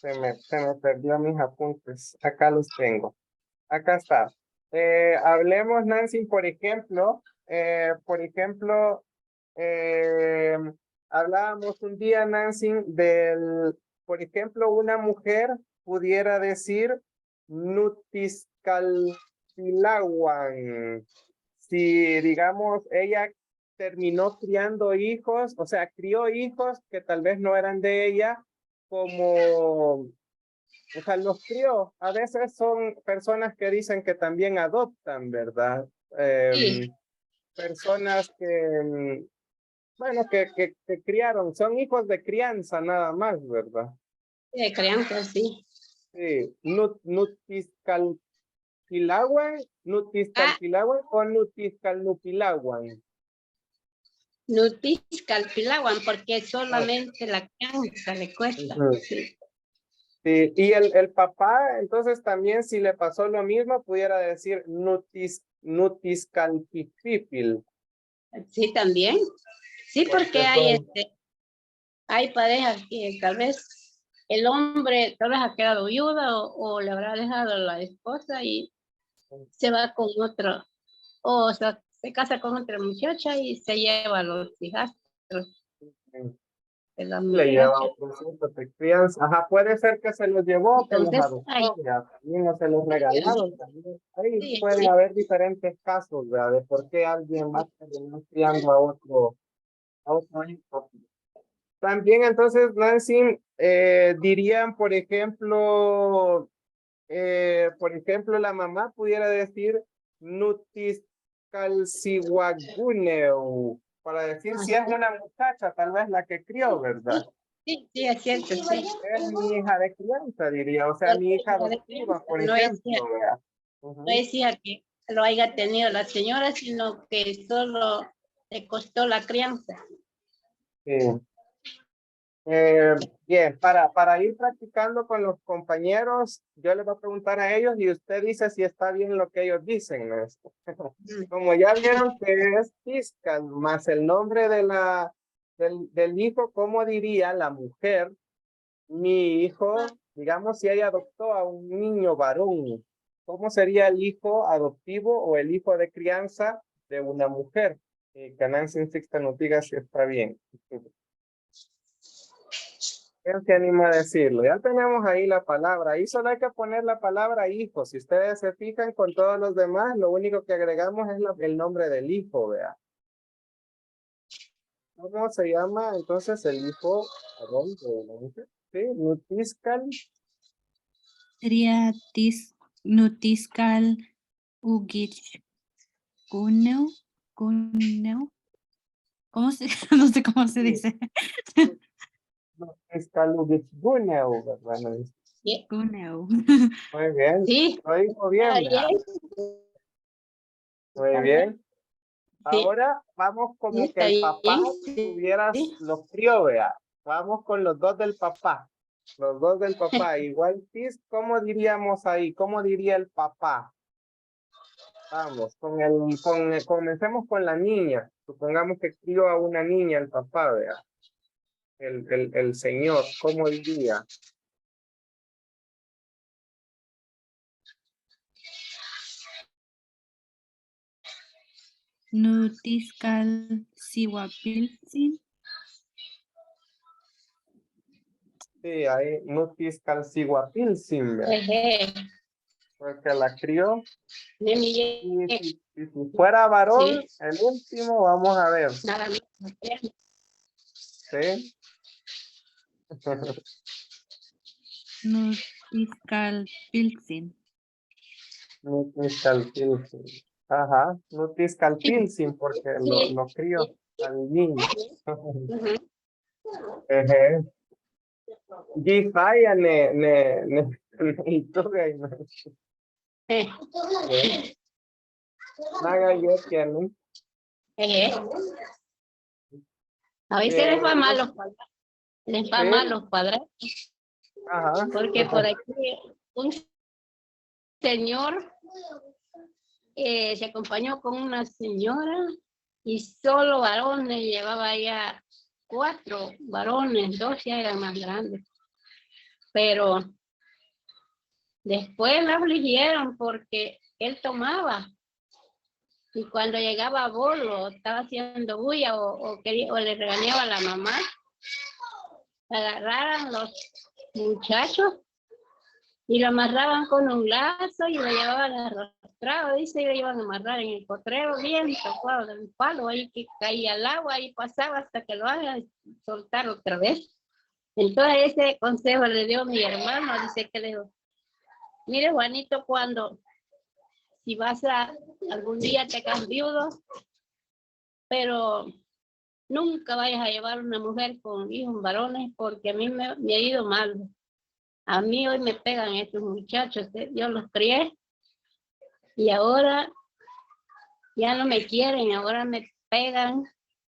se me perdió mis apuntes. Acá los tengo. Acá está. Hablemos, Nancy, por ejemplo, hablábamos un día, Nancy, por ejemplo, una mujer pudiera decir Nutiscalpilahuan. Si, digamos, ella terminó criando hijos, o sea, crió hijos que tal vez no eran de ella, o sea, los crió. A veces son personas que dicen que también adoptan, ¿verdad? Sí. Personas que, bueno, que criaron, son hijos de crianza nada más, ¿verdad? De crianza, sí. Sí, Nutiscalpilahuan o Nutiscalnupilahuan. Nutiscalpilahuan, porque solamente la crianza le cuesta. Ujú. Sí. Sí, y el papá, entonces también si le pasó lo mismo, pudiera decir Nutiscalpipipil. Sí, también. Sí, porque Porque hay parejas que tal vez el hombre tal vez ha quedado viuda o le habrá dejado a la esposa y se va con otro, o sea, se casa con otra muchacha y se lleva a los hijastros de la le lleva muchacha. otros hijos de crianza. Ajá, puede ser que se los llevó, que los Entonces, ahí, adoptó, ya, también no se los regalaron. También. Ahí sí, puede sí, haber diferentes casos, ¿verdad? De por qué alguien va a terminar criando a otro hijo. También entonces, Nancy, dirían, por ejemplo, la mamá pudiera decir Nutiscalcihuaguneu, para decir si es una muchacha, tal vez la que crió, ¿verdad? sí, sí, es cierto, sí. Es mi hija de crianza, diría, o sea, Porque mi hija hija de adoptiva, crianza, por no ejemplo, ¿verdad? decía que lo haya tenido la señora, sino que solo le costó la crianza. Sí. Bien, para ir practicando con los compañeros, yo les voy a preguntar a ellos y usted dice si está bien lo que ellos dicen, ¿no? Como ya vieron que es Tiscal más el nombre del hijo, ¿cómo diría la mujer? Mi hijo, digamos, si ella adoptó a un niño varón, ¿cómo sería el hijo adoptivo o el hijo de crianza de una mujer? Que Nancy Sixta nos diga si está bien. ¿Quién se anima a decirlo? Ya tenemos ahí la palabra. Ahí solo hay que poner la palabra hijo. Si ustedes se fijan con todos los demás, lo único que agregamos es el nombre del hijo, vea. ¿Cómo se llama entonces el hijo varón de la mujer? Sí, Nutiscal. Sería Nutiscal Ugich Kuneu. Kuneu. ¿Cómo se, no sé cómo se dice? Nutiscal Ugitguneu, ¿verdad? No dice. Sí, Kuneu. Muy bien. sí, Lo dijo está bien, vea. bien. Muy bien. Sí, Ahora vamos sí, como que está el papá bien. Sí, tuvieras sí. los crió, vea. Vamos con los dos del papá. Los dos del papá. Igual, Tis, ¿cómo diríamos ahí? ¿Cómo diría el papá? Vamos, comencemos con la niña. Supongamos que crió a una niña el papá, vea. El señor, ¿cómo diría? Nutiscal Siwapilsin. Sí, ahí, Nutis Calciguapilsin, vea. Ejé, Porque la crió. de mi Y si fuera varón, sí, el último, vamos a ver. nada más. ¿Sí? Nutiscal Pilsin. Nutiscalpilsin. Ajá, Nutiscalpilsin, porque Sí, lo crió sí, al niño. ujú. Eje. Gifaya ituga y Eh, naga yekiani. ejé. A veces Bien, entonces, les va mal sí, los padres, ajá. porque por aquí un señor se acompañó con una señora y solo varones, llevaba ya 4 varones, 2 ya eran más grandes. Pero después la afligieron porque él tomaba Y cuando llegaba a bolo, estaba haciendo bulla o le regañaba a la mamá, agarraran los muchachos y lo amarraban con un lazo y lo llevaban arrastrado, dice, y lo iban a amarrar en el potrero bien tocado del palo, ahí que caía el agua, ahí pasaba hasta que lo hagan soltar otra vez. Entonces ese consejo le dio mi hermano, dice que le dijo, mire Juanito, si vas a algún día te quedas viudo, pero nunca vayas a llevar una mujer con hijos varones porque a mí me ha ido mal. A mí hoy me pegan estos muchachos, yo los crié y ahora ya no me quieren, ahora me pegan,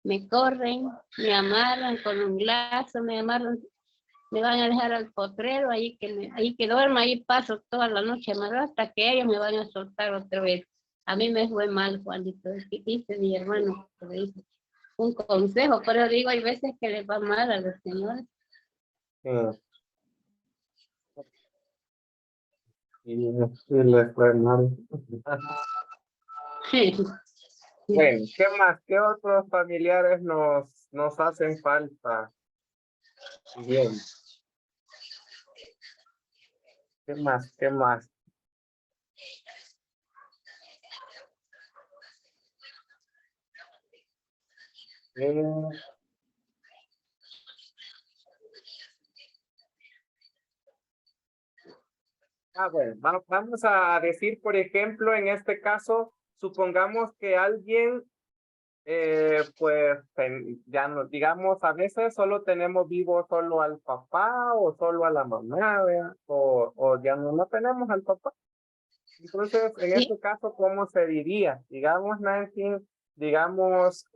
me corren, me amarran con un lazo, me amarran, me van a dejar al potrero, ahí que duerma, ahí paso toda la noche amarrado hasta que ellos me van a soltar otra vez. A mí me fue mal, Juanito, dice mi hermano, que le dice un consejo, pero digo, hay veces que les va mal a los señores. Y les fue mal. Bueno, ¿qué más? ¿Qué otros familiares nos hacen falta? Bien. ¿Qué más? ¿Qué más? Bueno, vamos a decir, por ejemplo, en este caso, supongamos que alguien, pues, ya no, digamos, a veces solo tenemos vivo solo al papá o solo a la mamá, ¿verdad? O ya no tenemos al papá. Entonces, en Sí. este caso, ¿cómo se diría? Digamos, Nancy, digamos,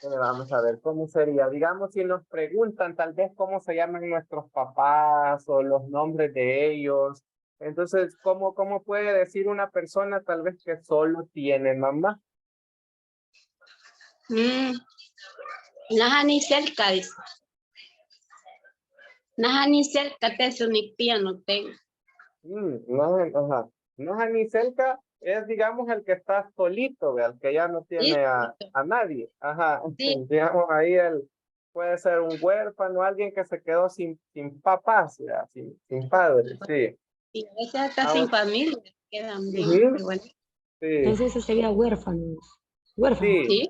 vamos a ver, ¿cómo sería? Digamos, si nos preguntan tal vez cómo se llaman nuestros papás o los nombres de ellos. Entonces, ¿cómo puede decir una persona tal vez que solo tiene mamá? Naja ni cerca, dice. Naja ni cerca, te su ni pía no tengo. No, ajá. No, ni cerca es, digamos, el que está solito, ¿ve? El que ya no tiene a nadie. Ajá. Sí. Digamos, ahí puede ser un huérfano, alguien que se quedó sin papás, ¿verdad? Sin padres, sí. Y a veces hasta sin familia quedan bien, Ujú. pero bueno. Sí, Entonces eso sería huérfanos. Huérfanos. sí, Sí,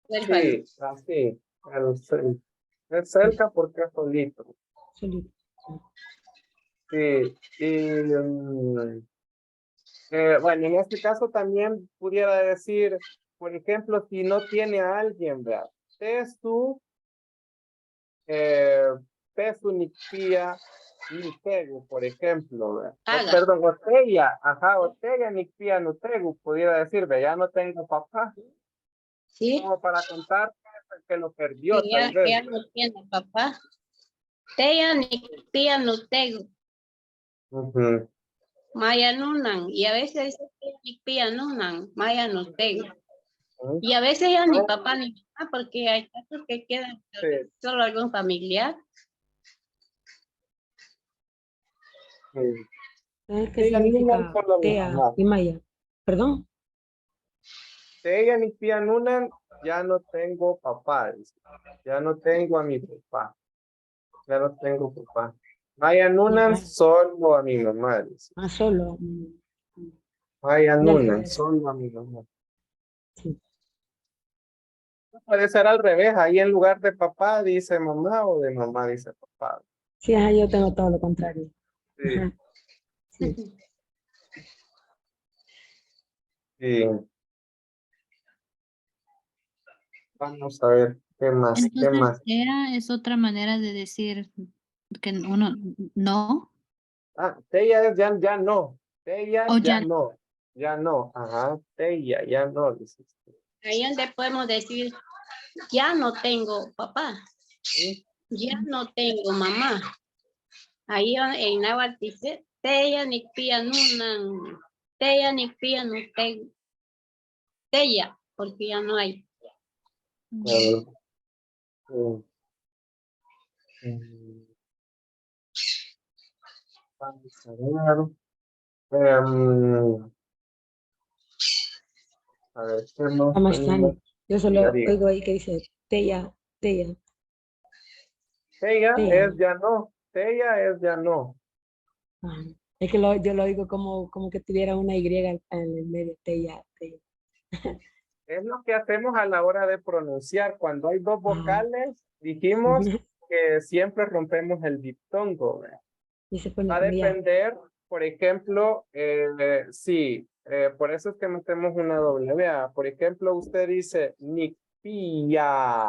huérfano. sí, así. Es cerca porque es solito. Solito. Sí, y bueno, en este caso también pudiera decir, por ejemplo, si no tiene a alguien, ¿verdad? Tesu, Tesu Nicpía Nutegu, por ejemplo, ¿verdad? Haga. Perdón, Otella, ajá, Otella Nicpía Nutegu, pudiera decir, ¿verdad? Ya no tengo papá, Sí, como para contar que lo perdió, que tal vez. ya no tiene papá. Teya ni tía no tengo. Ujú. Maya nunan. Y a veces dice teya ni tía nunan. Maya no tengo. Y a veces ya ni papá ni mamá, porque hay casos que quedan Sí, solo algún familiar. sí. ¿Sabes qué Ella ni significa solo mi tea mamá. y maya? Perdón. Ella ni pía nunan, ya no tengo papá, dice. Ya no tengo a mi papá. Ya no tengo papá. Maya Nunan, Ya, solo a mi mamá, dice. más solo. Maya Ya al Nunan, revés. solo a mi mamá. Sí. Puede ser al revés, ahí en lugar de papá dice mamá o de mamá dice papá. Sí, ajá, yo tengo todo lo contrario. Sí, Ajá. Sí. sí. Vamos a ver, ¿qué más? ¿Qué Entonces, más? es otra manera de decir que uno no, Tella es ya no. Tella o ya ya no. Ya no. Ajá, Tella ya no, dice. Ahí donde podemos decir, ya no tengo papá. ¿Sí? Ya no tengo mamá. Ahí en náhuatl dice, teya ni pía nunan. Teya ni pía no tengo. Teya, porque ya no hay. Claro. Mm, Vamos a ver. A ver, ¿qué más Está más tenemos? extraño. Yo solo Diga. oigo ahí que dice Tella, Tella, Ella Tella. es ya no. Ella es ya no. Ajá. Es que yo lo oigo como que tuviera una Y en el medio, Tella, Tella. Es lo que hacemos a la hora de pronunciar. Cuando hay dos Ajá. vocales, dijimos que siempre rompemos el diptongo, ¿verdad? Y se pone Va a como ya. depender, por ejemplo, sí, por eso es que metemos una W. Por ejemplo, usted dice Nicpilla,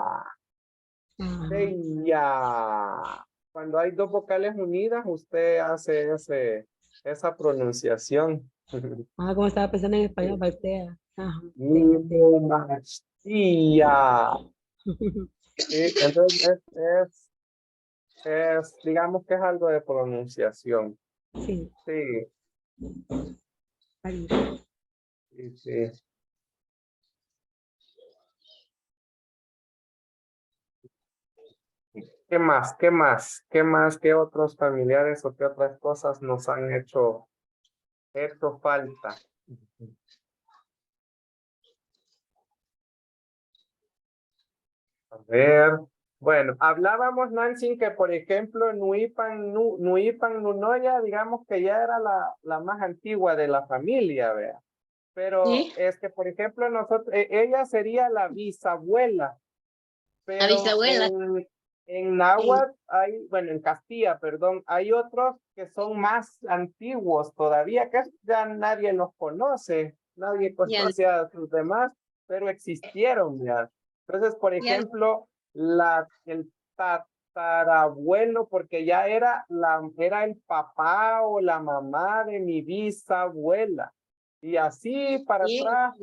Ajá. Teya. Cuando hay dos vocales unidas, usted hace esa pronunciación. Ah, como estaba pensando en español, Baltea. Ajá. Tella, Tella. Nimastilla. Sí, entonces digamos que es algo de pronunciación. Sí, Sí, ahí. sí, sí. ¿Qué más? ¿Qué más? ¿Qué más? ¿Qué otros familiares o qué otras cosas nos han hecho falta? A ver. Bueno, hablábamos, Nancy, que por ejemplo Nuipan Nunoya, digamos que ya era la más antigua de la familia, vea. Pero Sí, es que, por ejemplo, ella sería la bisabuela, la pero bisabuela. en Náhuatl hay, bueno, en Castilla, perdón, hay otros que son más antiguos todavía, que ya nadie los conoce, nadie Ya, conoce a sus demás, pero existieron ya. Entonces, por ya, ejemplo, el tatarabuelo, porque ya era el papá o la mamá de mi bisabuela. Y así sí, para atrás.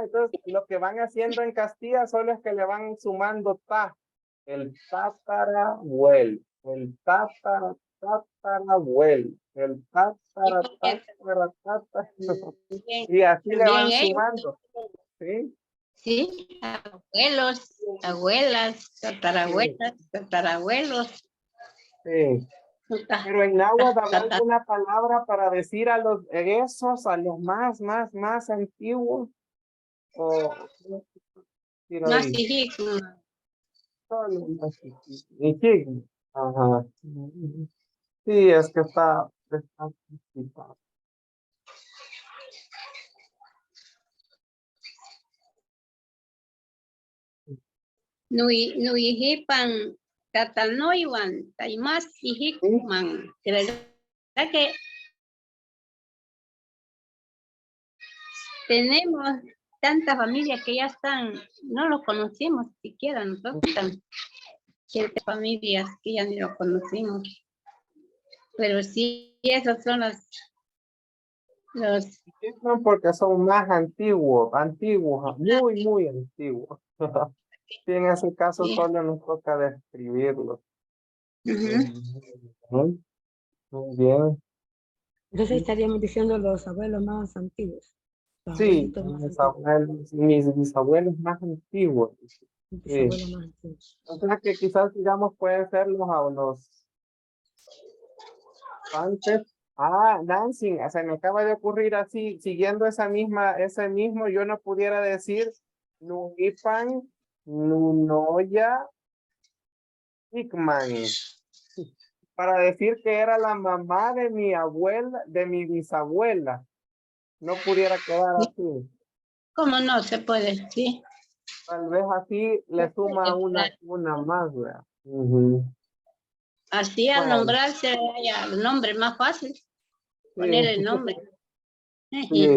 Entonces, lo que van haciendo en Castilla solo es que le van sumando el tatarabuelo, el tatarabuelo, el sí, porque y así le también van ellos, sumando, ¿sí? sí, abuelos, abuelas, Sí, tatarabuelas, tatarabuelos. sí. Pero en náhuatl habrá alguna palabra para decir a a los más antiguos, o ¿cómo decir Más ahí? hijitos. Solo más chiquitos. Y sí, ajá. Sí, es que está complicado. Nui hipan tatanoiwan, taimas Sí, hijikman. De verdad que tenemos tantas familias que ya están, no los conocimos siquiera nosotros, tan 7 familias que ya ni los conocimos. Pero sí, esos son los, no, porque son más antiguos, muy antiguos. Sí, en ese caso sí. solo nos toca describirlos. Ujú. Ujú, muy bien. Entonces estaríamos diciendo los abuelos más antiguos, los Sí, abuelitos más mis antiguos, abuelos, mis bisabuelos más antiguos. los Sí. bisabuelos más antiguos. O sea que quizás, digamos, pueden ser los antes. Ah, Nancy, se me acaba de ocurrir así, siguiendo ese mismo, yo no pudiera decir Nuipan, Nunoya, Hickman, para decir que era la mamá de mi abuela, de mi bisabuela. No pudiera quedar así. ¿Cómo no se puede? Sí. Tal vez así le suma una más, ¿verdad? Ujú. Así al Bueno, nombrarse ya el nombre más fácil, sí, poner el nombre. sí,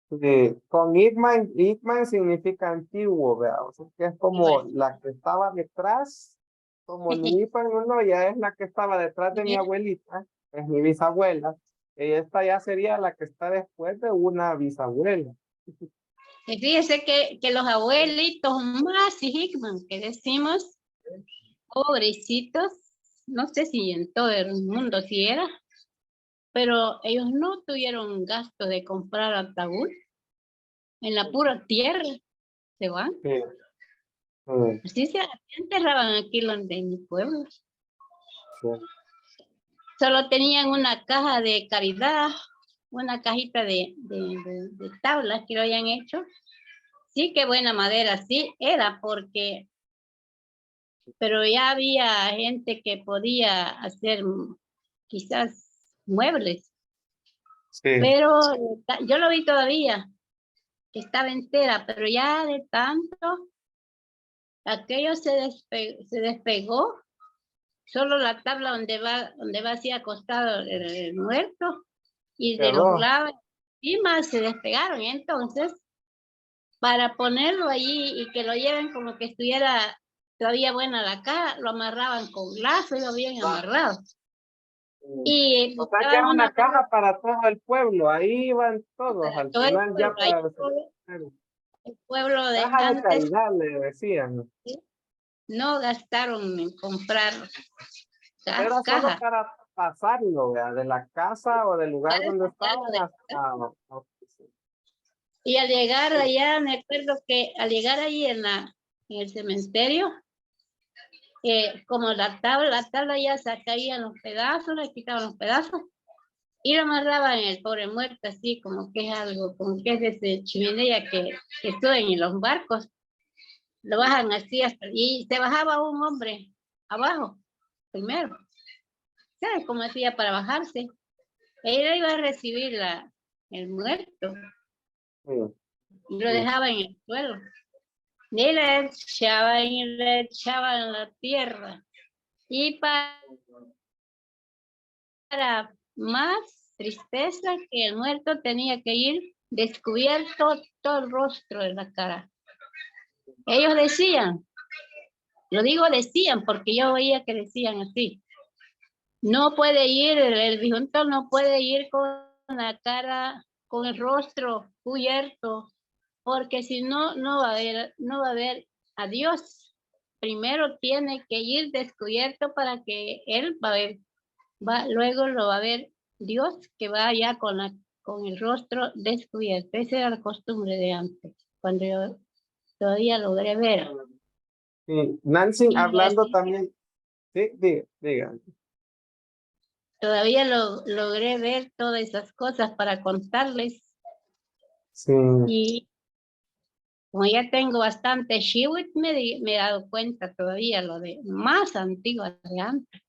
sí. Con Hickman significa antiguo, ¿verdad? O sea, que es como la que estaba detrás, como Nuipan uno ya es la que estaba detrás de mi abuelita, es mi bisabuela, y esta ya sería la que está después de una bisabuela. Y fíjese que los abuelitos más Hickman que decimos, pobrecitos, no sé si en todo el mundo si era, pero ellos no tuvieron gasto de comprar ataúd. En la pura tierra se van. Sí, sí, Así se enterraban aquí en mi pueblo. sí. Solo tenían una caja de caridad una cajita de tablas que lo hayan hecho. Sí, qué buena madera, sí era porque, pero ya había gente que podía hacer quizás muebles, Sí, pero yo lo vi todavía, que estaba entera, pero ya de tanto, aquello se despegó, solo la tabla donde va así acostado el muerto, y de los quedó. lados encima se despegaron. Entonces, para ponerlo allí y que lo lleven como que estuviera todavía buena la caja, lo amarraban con lazo, iba bien amarrado. Y O sea que buscaban era una una caja para todo el pueblo. Ahí iban todos para al todo el final ya pueblo, ahí para todo el pueblo de caja de antes, caridad le decían. ¿sí? No gastaron en comprar Era solo cajas. para pasarlo, ¿vea? De la casa o del lugar Para donde sacarlo estaban de la casa. hasta. Y al llegar allá, me acuerdo que al llegar allí en el cementerio, como la tabla ya se caían los pedazos, le quitaban los pedazos y lo amarraban en el pobre muerto, así como que es algo, como que es de ese chimenea que suben en los barcos. Lo bajan así y se bajaba un hombre abajo, primero. ¿Sabes cómo hacía para bajarse? Él iba a recibir el muerto Sí, y lo sí. dejaba en el suelo. Y le echaban la tierra. Y para más tristeza que el muerto tenía que ir descubierto todo el rostro de la cara. Ellos decían, lo digo decían porque yo oía que decían así, no puede ir, el difunto no puede ir con la cara, con el rostro cubierto, porque si no, no va a ver a Dios. Primero tiene que ir descubierto para que él va a ver, luego lo va a ver Dios, que va allá con el rostro descubierto. Esa era la costumbre de antes, cuando yo todavía logré ver. Sí. Nancy, Y hablando así, también, sí, diga. todavía logré ver todas esas cosas para contarles. Sí. Y como ya tengo bastante shiwit, me he dado cuenta todavía lo de más antigua de antes.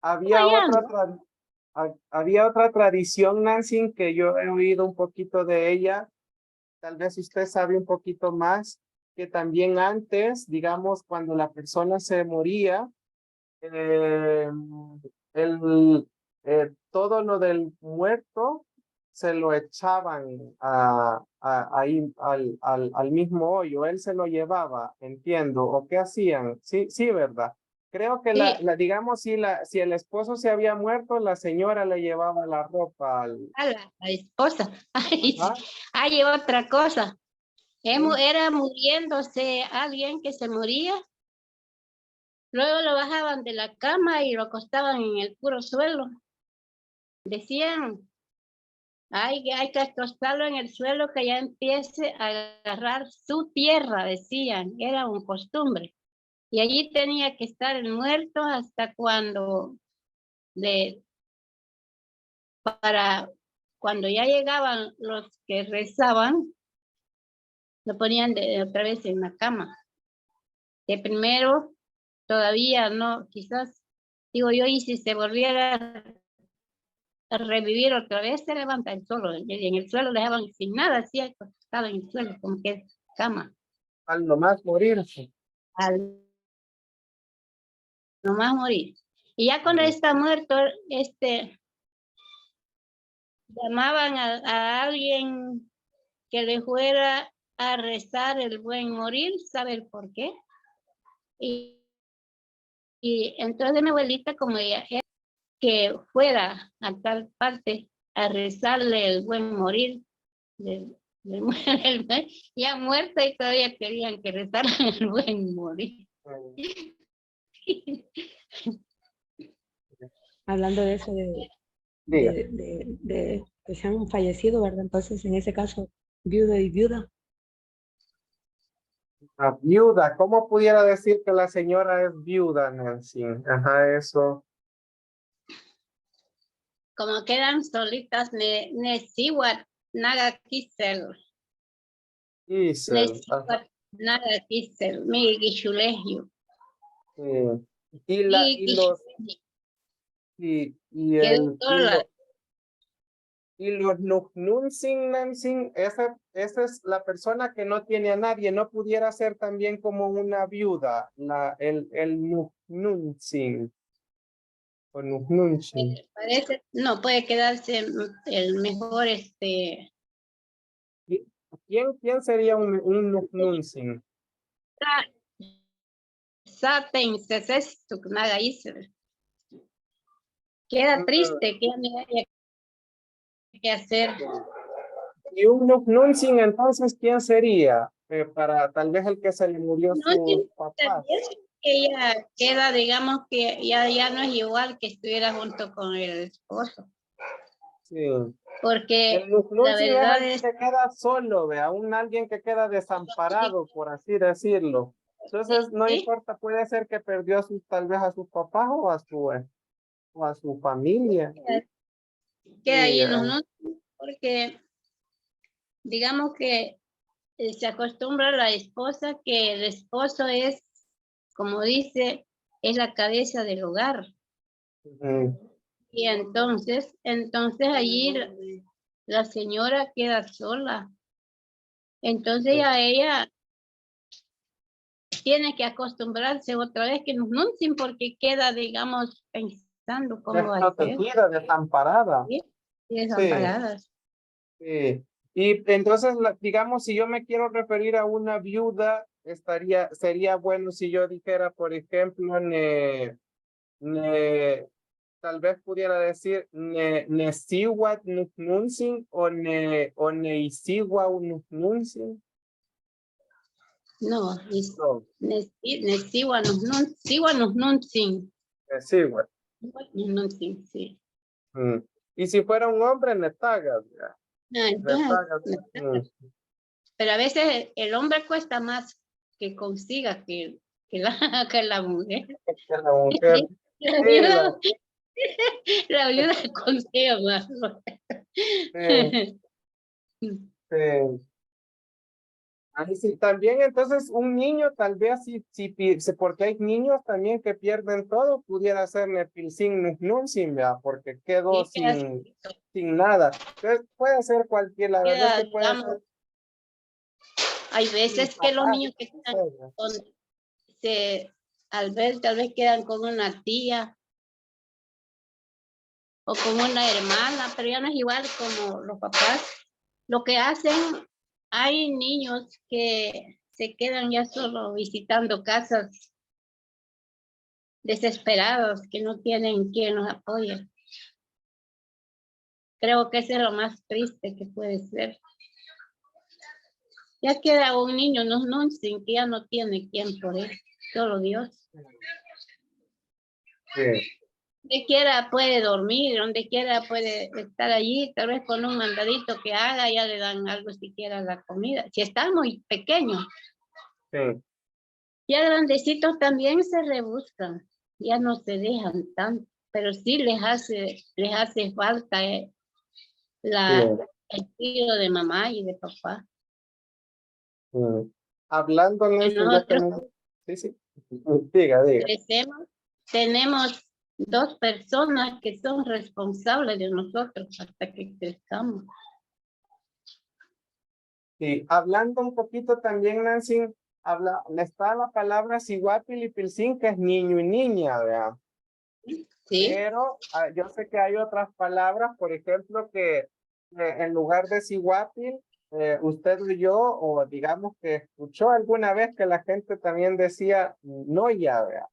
Había Allá, otra, ¿no? había otra tradición, Nancy, que yo he oído un poquito de ella. Tal vez usted sabe un poquito más, que también antes, digamos, cuando la persona se moría, eh, todo lo del muerto se lo echaban ahí al mismo hoyo, él se lo llevaba, entiendo, o qué hacían, sí, sí, ¿verdad? Creo que Sí, digamos, si el esposo se había muerto, la señora le llevaba la ropa a la esposa. Ay, sí. ajá, Hay otra cosa. sí, Era muriéndose alguien que se moría. Luego lo bajaban de la cama y lo acostaban en el puro suelo. Decían, hay que acostarlo en el suelo que ya empiece a agarrar su tierra, decían. Era una costumbre. Y allí tenía que estar el muerto hasta le, cuando ya llegaban los que rezaban, lo ponían otra vez en la cama. De primero, todavía no, quizás, digo yo, y si se volviera a revivir otra vez, se levanta el solo, y en el suelo le dejaban sin nada, así acostado en el suelo, como que es cama, al nomás morirse. al nomás morir. Y ya cuando está muerto, llamaban a alguien que le fuera a rezar el buen morir, ¿saber por qué? Y entonces mi abuelita, como ella era, que fuera a tal parte a rezarle el buen morir, ya muerta y todavía querían que rezaran el buen morir. Hablando de eso Diga. de que se han fallecido, ¿verdad? Entonces, en ese caso, viudo y viuda. La viuda, ¿cómo pudiera decir que la señora es viuda, Nancy? Ajá, eso. como quedan solitas, Nesiwat Naga Kisel. Isel, ajá, Nesiwat Naga Kisel, mi Gishulegio. sí. Y los, y Quedó el, sola. y los Nujnunsin, Nansin, esa es la persona que no tiene a nadie, no pudiera ser también como una viuda, el Nujnunsin, o Nujnunsin. Parece, no puede quedarse el mejor, ¿Quién sería un Nujnunsin? Saten, Sesestuk, Naga Isel. Queda triste, que ya no haya que hacer. Y un Nujnunsin, entonces, ¿quién sería? Para tal vez el que se le murió No, sus papás. que ella queda, digamos que ya no es igual que estuviera junto con el esposo. Sí. Porque El la Nujnunsin es verdad alguien es que queda solo, vea, alguien que queda desamparado, por así decirlo. Entonces, no ¿sí? importa, puede ser que perdió tal vez a sus papás o a su familia. Queda ahí, Sí, ¿no? Porque digamos que se acostumbra a la esposa que el esposo es, como dice, es la cabeza del hogar. Y entonces allí la señora queda sola. Entonces a ella tiene que acostumbrarse otra vez que nos nuncien porque queda, digamos, pensando cómo va a ser. desprotegida, desamparada. ¿Sí? Y Sí, desamparadas. sí. Y entonces, digamos, si yo me quiero referir a una viuda, sería bueno si yo dijera, por ejemplo, tal vez pudiera decir Nesiwat Nujnunsin o Neisiwa Nujnunsin. No, No, Nesiwa nos nuncien. Nesiwat. Sí. Mm. Y si fuera un hombre, Netagas. Entonces, Netagas Nujnunsin. pero a veces el hombre cuesta más que consiga que que la mujer. Que la mujer. La Sí, viuda, la viuda consigue más. sí, sí. Ahí sí, también entonces un niño tal vez porque hay niños también que pierden todo, pudiera ser Nepilsin Nujnunsin, ¿verdad? Porque quedó Sí, sin nada. Entonces puede ser cualquier, la verdad es que puede digamos, ser hay sin veces que los papás, niños que sin están suegros. tal vez quedan con una tía o con una hermana, pero ya no es igual como los papás. Lo que hacen, hay niños que se quedan ya solo visitando casas desesperados, que no tienen quien los apoye. Creo que eso es lo más triste que puede ser. Ya queda un niño, no, sin que ya no tiene quien por él, solo Dios. Sí, Donde quiera puede dormir, donde quiera puede estar allí, tal vez con un mandadito que haga, ya le dan algo siquiera la comida. Si están muy pequeños, sí, ya grandecitos también se rebuscan, ya no se dejan tanto, pero sí les hace falta sí. el tío de mamá y de papá. Mm. Hablando, Que Nancy, ya nosotros tenemos. Sí, sí. Diga. crecemos, tenemos 2 personas que son responsables de nosotros hasta que crezcamos. Sí, hablando un poquito también, Nancy, está la palabra Sihuapil y Pilsin, que es niño y niña, ¿verdad? ¿Sí? Pero yo sé que hay otras palabras, por ejemplo, que en lugar de Sihuapil, usted y yo, o digamos que escuchó alguna vez que la gente también decía Noya, ¿verdad?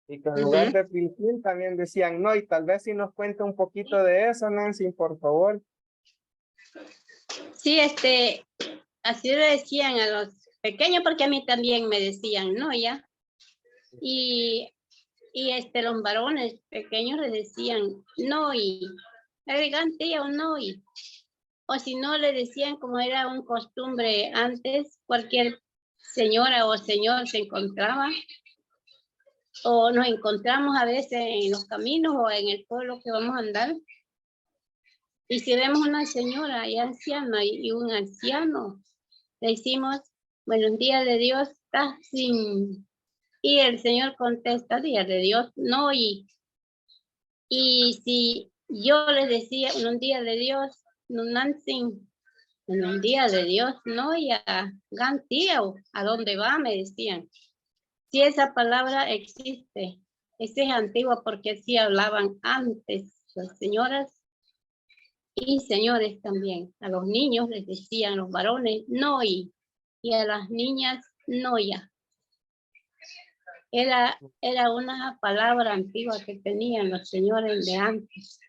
Y que en lugar de Pilsin también decían no, y tal vez si nos cuenta un poquito de eso, Nancy, por favor. Sí, así le decían a los pequeños, porque a mí también me decían, ¿no? Ya. Y los varones pequeños le decían, no, y elegante o no, y o si no le decían como era un costumbre antes, cualquier señora o señor se encontraba, o nos encontramos a veces en los caminos o en el pueblo que vamos a andar, Y si vemos una señora y anciana y un anciano, le decimos, buenos días de Dios, está sin... Y el Señor contesta, días de Dios, no. Y si yo les decía, un día de Dios, no nancing, un día de Dios, no, ya, Gantía, ¿a dónde va? Me decían. Si esa palabra existe, esa es antigua porque así hablaban antes las señoras y señores también. A los niños les decían los varones, no, y a las niñas, no, ya. Era una palabra antigua que tenían los señores de antes.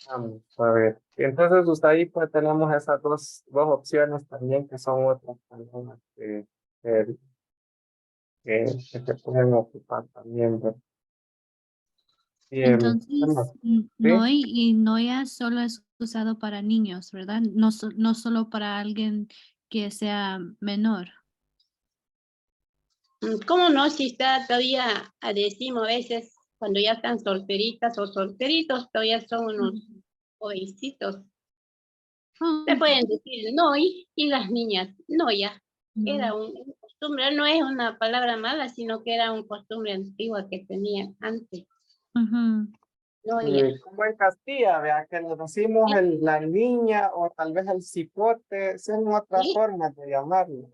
Vamos a ver. Entonces, usted ahí pues tenemos esas dos opciones también que son otras palabras que se pueden ocupar también, ¿verdad? ¿qué Entonces, más? noi y noia solo es usado para niños, ¿verdad? No, no solo para alguien que sea menor. ¿Cómo no? Si está todavía, decimos a veces, cuando ya están solteritas o solteritos, todavía son unos jovencitos. Oh, Le pueden decir no y las niñas, no ya. no. Era un costumbre, no es una palabra mala, sino que era un costumbre antigua que tenían antes. Ujú. No ya. Como en Castilla, vea, que le decimos la niña o tal vez el cipote, son otras Sí, formas de llamarlo.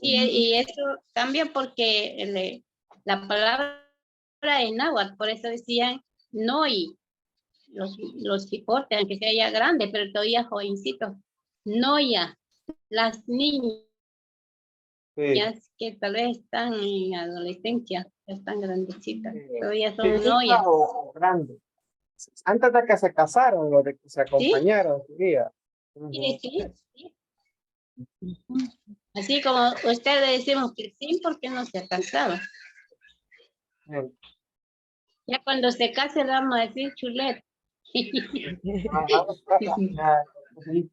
sí, y eso cambia porque la palabra es náhuatl, por eso decían no y los cipotes, aunque sea ya grande, pero todavía jovencitos. No ya, las niñas Sí, que tal vez están en adolescencia, ya están grandecitas, todavía son chiquita novias. o grande. Antes de que se casaron o de que se ¿Sí? acompañaron, diría. Sí, sí, sí. Ujú. Así como ustedes decimos que sí, porque no se cansaba. Sí. Ya cuando se case le vamos a decir chulet. Ah, sí.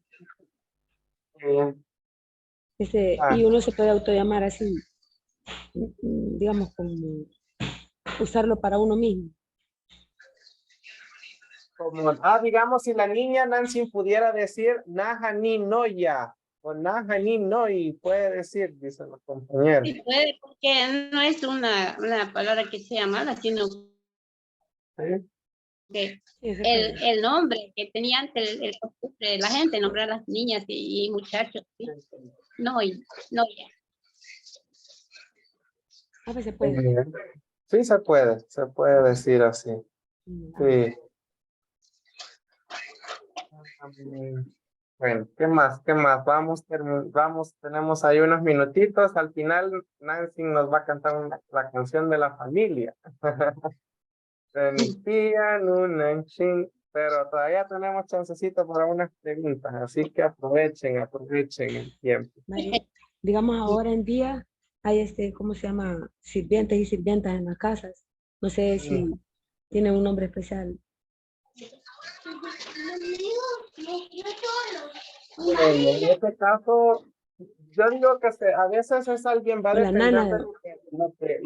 Y uno se puede autollamar así, digamos, como usarlo para uno mismo. Digamos, si la niña Nancy pudiera decir Naja ni Noya o Naja ni Noi, puede decir, dicen los compañeros. Sí puede, porque no es una palabra que sea mala, sino ¿Sí? que Sí, se puede. el nombre que tenía antes el costumbre de la gente, nombrar a las niñas y muchachos, ¿sí? No, no, ya. A veces se Muy puede. bien. Sí, se puede decir así. Sí. Bueno, ¿qué más? ¿Qué más? Vamos, tenemos ahí unos minutitos. Al final, Nancy nos va a cantar la canción de la familia. De mi tía, Nunanchin, pero todavía tenemos chancecito para unas preguntas, así que aprovechen el tiempo. Vaya, digamos, ahora en día hay ¿cómo se llama? Sirvientes y sirvientas en las casas. No sé si tiene un nombre especial. Bueno, en este caso, yo digo que a veces es alguien va a O la depender nana. de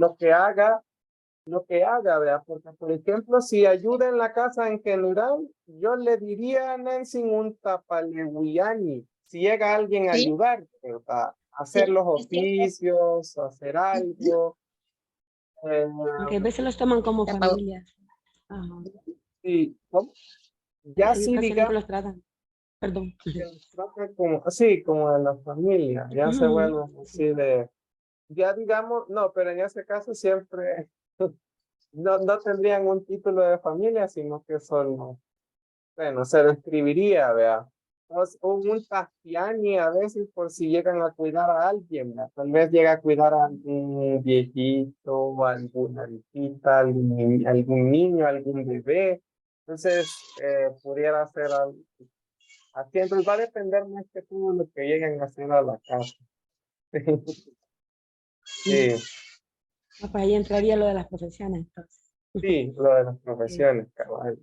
lo que haga, ¿verdad? Porque, por ejemplo, si ayuda en la casa en general, yo le diría a Nancy un tapalewiani, si llega alguien a Sí, ayudar, ¿verdad? A hacer sí, los es cierto. oficios, a hacer algo. Aunque a veces los toman como Ya pagó. familias. Ajá. Sí, ¿cómo? Ya Hay sí, ocasiones que digamos, los tratan. Perdón. que los trata como, así, como de la familia, ya se Ujú. vuelven así ya digamos, no, pero en ese caso siempre no tendrían un título de familia, sino que solo, bueno, se describiría, vea. Un tastiani a veces por si llegan a cuidar a alguien, ¿verdad? Tal vez llega a cuidar a algún viejito, alguna viejita, algún niño, algún bebé. Entonces, pudiera ser algo así. Entonces va a depender más que todo lo que lleguen a hacer a la casa. Sí, Ah, pues ahí entraría lo de las profesiones, entonces. sí, lo de las Sí. profesiones, cabal.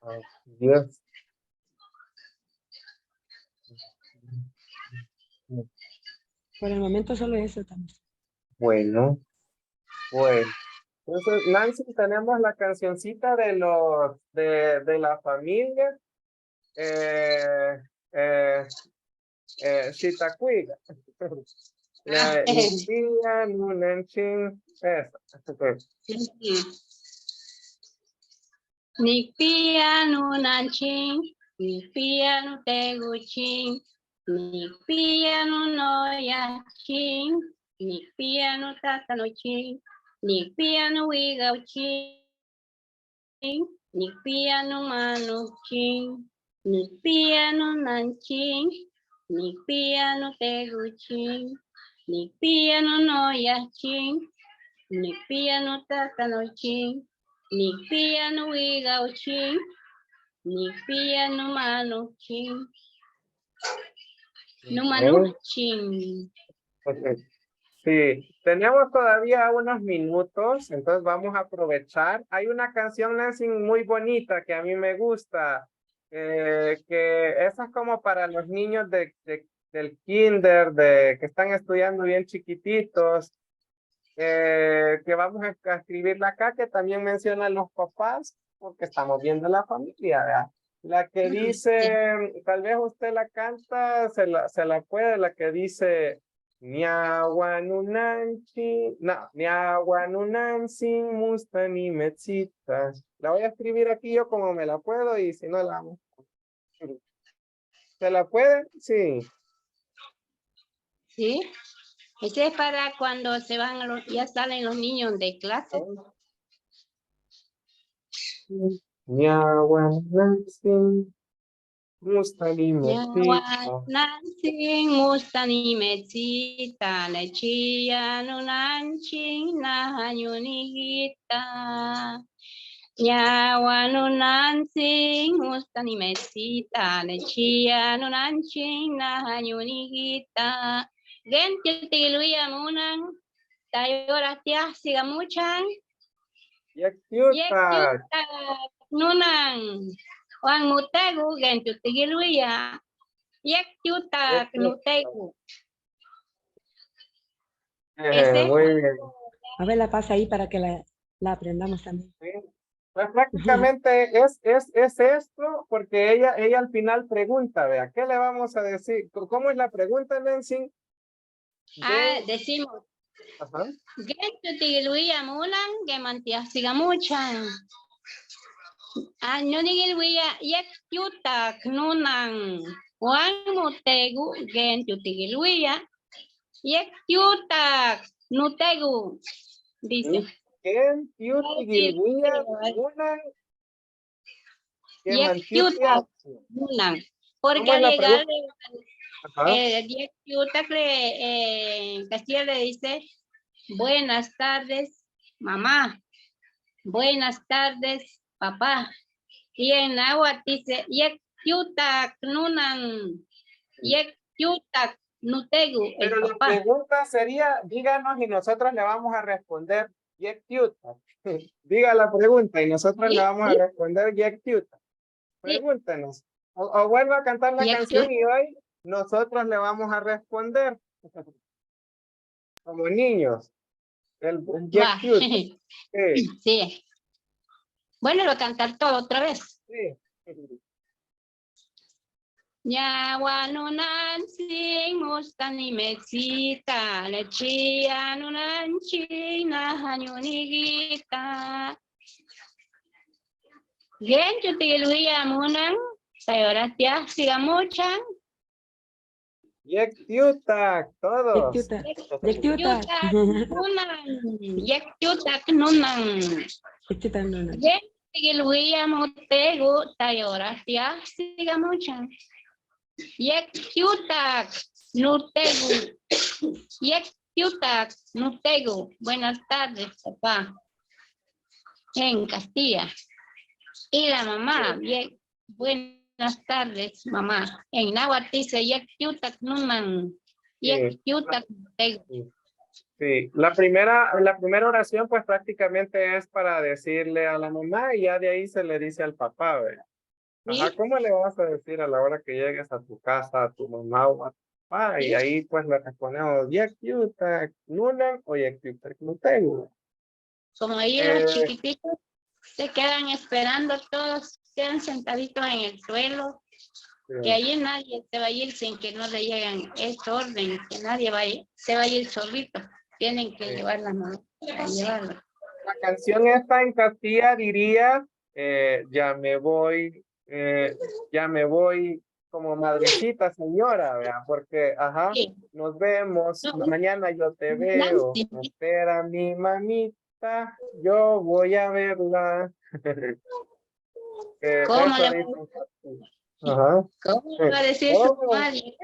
Ay, Dios. Por el momento solo eso también. Bueno. Bueno, entonces, Nancy, tenemos la cancioncita de los de la familia. Eh, Chitacuiga. La Nispía, Nunanchin, esa. Ni pia no nanchin, ni pia no teguchin, ni pia no noyachin, ni pia no tatanochin, ni pia no wigauchin, ni pia no manuchin, ni pia no nanchin, ni pia no teguchin, ni pia no noyachin, ni pia no tatanochin. Ni pia no wigauchin, ni pia no manuchin, no manuchin. Sí, tenemos todavía unos minutos, entonces vamos a aprovechar. Hay una canción, Nancy, muy bonita que a mí me gusta, que esa es como para los niños del kinder, que están estudiando bien chiquititos. Que vamos a escribirla acá, que también menciona a los papás, porque estamos viendo la familia, ¿verdad? La que dice, tal vez usted la canta, se la puede, la que dice, Niaguanunanchi, no, Niaguanunansi, Mustani, Metsitas. La voy a escribir aquí yo como me la puedo, y si no la vamos. ¿Se la puede? Sí. ¿Sí? Ese es para cuando se van, ya salen los niños de clase. Niaguanunansi, Mustani, Metsitas. Nancing mustani metsita lechia no nancing na hayunigita. Yawa no nancing mustani metsita lechia no nancing na hayunigita. Gente tiluya munan tayora tia sigamuchan. Yektiutak. Nunan Juan Mutegu gente tiluya. Yektiutak nutegu. Muy bien. A ver, la pasa ahí para que la aprendamos también. Sí. Pues prácticamente es esto, porque ella al final pregunta, vea, ¿qué le vamos a decir? ¿Cómo es la pregunta, Nancy? Decimos, Ajá. Gentu tigiluya mulan, gemantia sigamuchan. No digiluya, yektiutak nunan. Juan Mutegu, Gentu tigiluya, yektiutak nutegu. Dice. ¿Quién tiutigilguía una que mantitia? Nunan. Porque ¿Cómo es al la llegar pregunta? Ajá. yektiutak en Castilla le dice, buenas tardes, mamá. Buenas tardes, papá. Y en náhuatl dice, yektiutak nunan, yektiutak nutegu, el Pero la papá. pregunta sería, díganos y nosotros le vamos a responder yektiutak. Diga la pregunta y nosotros le vamos a responder yektiutak. Pregúntenos. O vuelva a cantar la canción y hoy nosotros le vamos a responder. Como niños. El yektiutak. Sí. Sí. Bueno, lo voy a cantar todo otra vez. Sí. Yawanunan sing mustani mexita, lechia nunan china hanyunigita. Gentu tiluya munan, sayoratia sigamuchan. Yektiutak, todos. Yektiutak. Nunan, yektiutak nunan. Yektiutak nunan. Gentu tiluya mutegu, sayoratia sigamuchan. Yektiutak nutegu. Yektiutak nutegu. Buenas tardes, papá. En Castilla. Y la mamá, buenas tardes, mamá. En náhuatl dice yektiutak nunan. Yektiutak nutegu. Sí, la primera oración pues prácticamente es para decirle a la mamá y ya de ahí se le dice al papá, ¿verdad? Ajá, ¿Sí? ¿cómo le vas a decir a la hora que llegues a tu casa, a tu mamá o a tu papá? Y ahí pues le respondemos, yektiutak nunan o yektiutak nutegu. Como ahí los chiquititos se quedan esperando, todos quedan sentaditos en el suelo. Que allí nadie se va a ir sin que no le lleguen ese orden, que nadie se va a ir solito. Tienen que llevar las manos a llevarlo. La canción esta en Castilla diría, ya me voy como madrecita señora, ¿verdad? Porque, ajá, Sí. nos vemos, No, mañana yo te veo, Nancy, me espera mi mamita, yo voy a verla. ¿cómo Eso le, dice en Castilla. Ajá. cómo le va a decir su Oh, madre?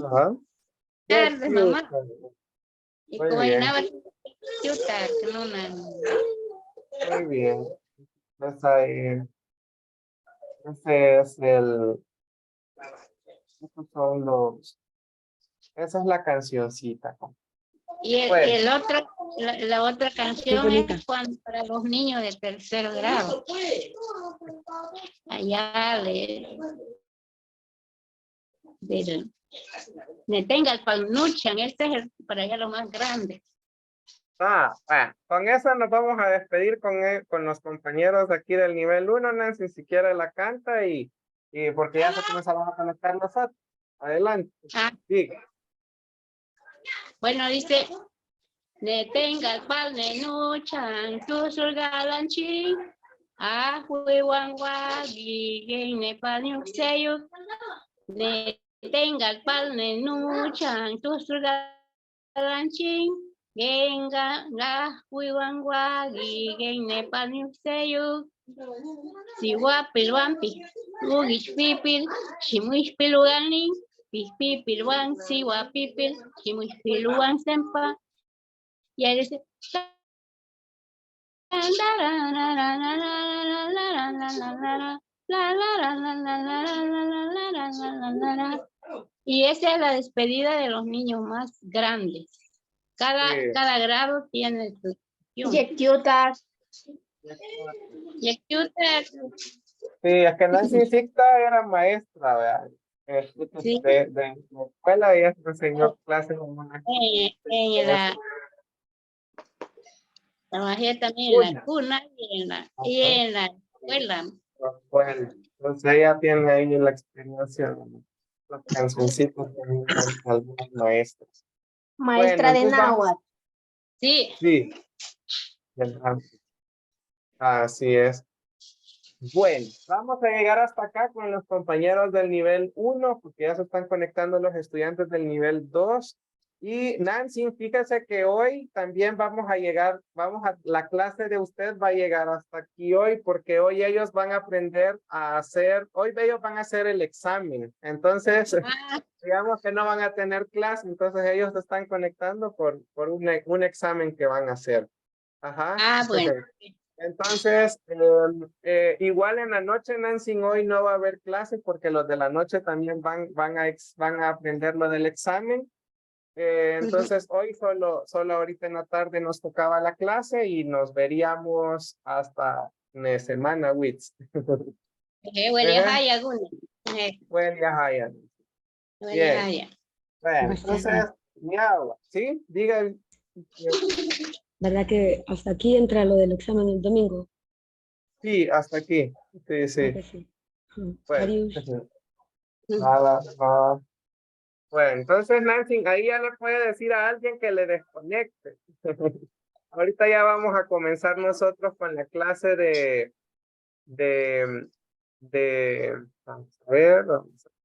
ajá. Qué Tarde, mamá. cute. Y Muy como bien, llenaba chuta, no, muy bien. Ese es esos son esa es la cancioncita. Y Bueno, el otro, la otra Qué canción bonita. es para los niños de tercer grado. Allá le tenga el panuchan, este es para allá lo más grande. bueno, con eso nos vamos a despedir con los compañeros de aquí del nivel 1, Nancy, si quiere la canta y porque ya se comenzaron a conectar los otros. Adelante. Ah, Diga. bueno, dice, ne tenga el pal nenuchan, tu surgalanchi, hui wangwa, gigay ne panyuk sayuk, ne tenga el pal nenuchan, tu surgalanchi, genga ga hui wangwa, gigay ne panyuk sayuk, si wapil wampi, ugish pipil, shimuish piluganing, pipil wang, si wapipil, shimuish piluang sempa, y ahí dice, y esa es la despedida de los niños más grandes. Cada grado tiene su canción. Sí, es que Nancy Sicta era maestra, ¿verdad? Sí. De escuela, ella enseñó clases en una En la trabajé también en la cuna y en la escuela. Bueno, entonces ella tiene ahí la experiencia de las cancioncitas también con algunos maestros. Maestra de Entonces náhuatl. Sí, sí, así es. Bueno, vamos a llegar hasta acá con los compañeros del nivel 1, porque ya se están conectando los estudiantes del nivel 2. Y Nancy, fíjese que hoy también la clase de usted va a llegar hasta aquí hoy, porque hoy ellos van a aprender a hoy ellos van a hacer el examen. Entonces, digamos que no van a tener clase, entonces ellos se están conectando por un examen que van a hacer. Ajá. bueno. Entonces, igual en la noche, Nancy, hoy no va a haber clase porque los de la noche también van a aprender lo del examen. Entonces, hoy solo ahorita en la tarde nos tocaba la clase y nos veríamos hasta la semana, Wits. Huele a jaya, alguna. Huele a jaya. Huele a jaya. Bueno, Gracias. entonces, miau, ¿sí? Diga. ¿Verdad que hasta aquí entra lo del examen el domingo? Sí, hasta aquí. Sí, Creo sí. que sí. Bueno. Adiós. Nada. Bueno, entonces Nancy, ahí ya le puede decir a alguien que le desconecte. Ahorita ya vamos a comenzar nosotros con la clase de vamos a ver,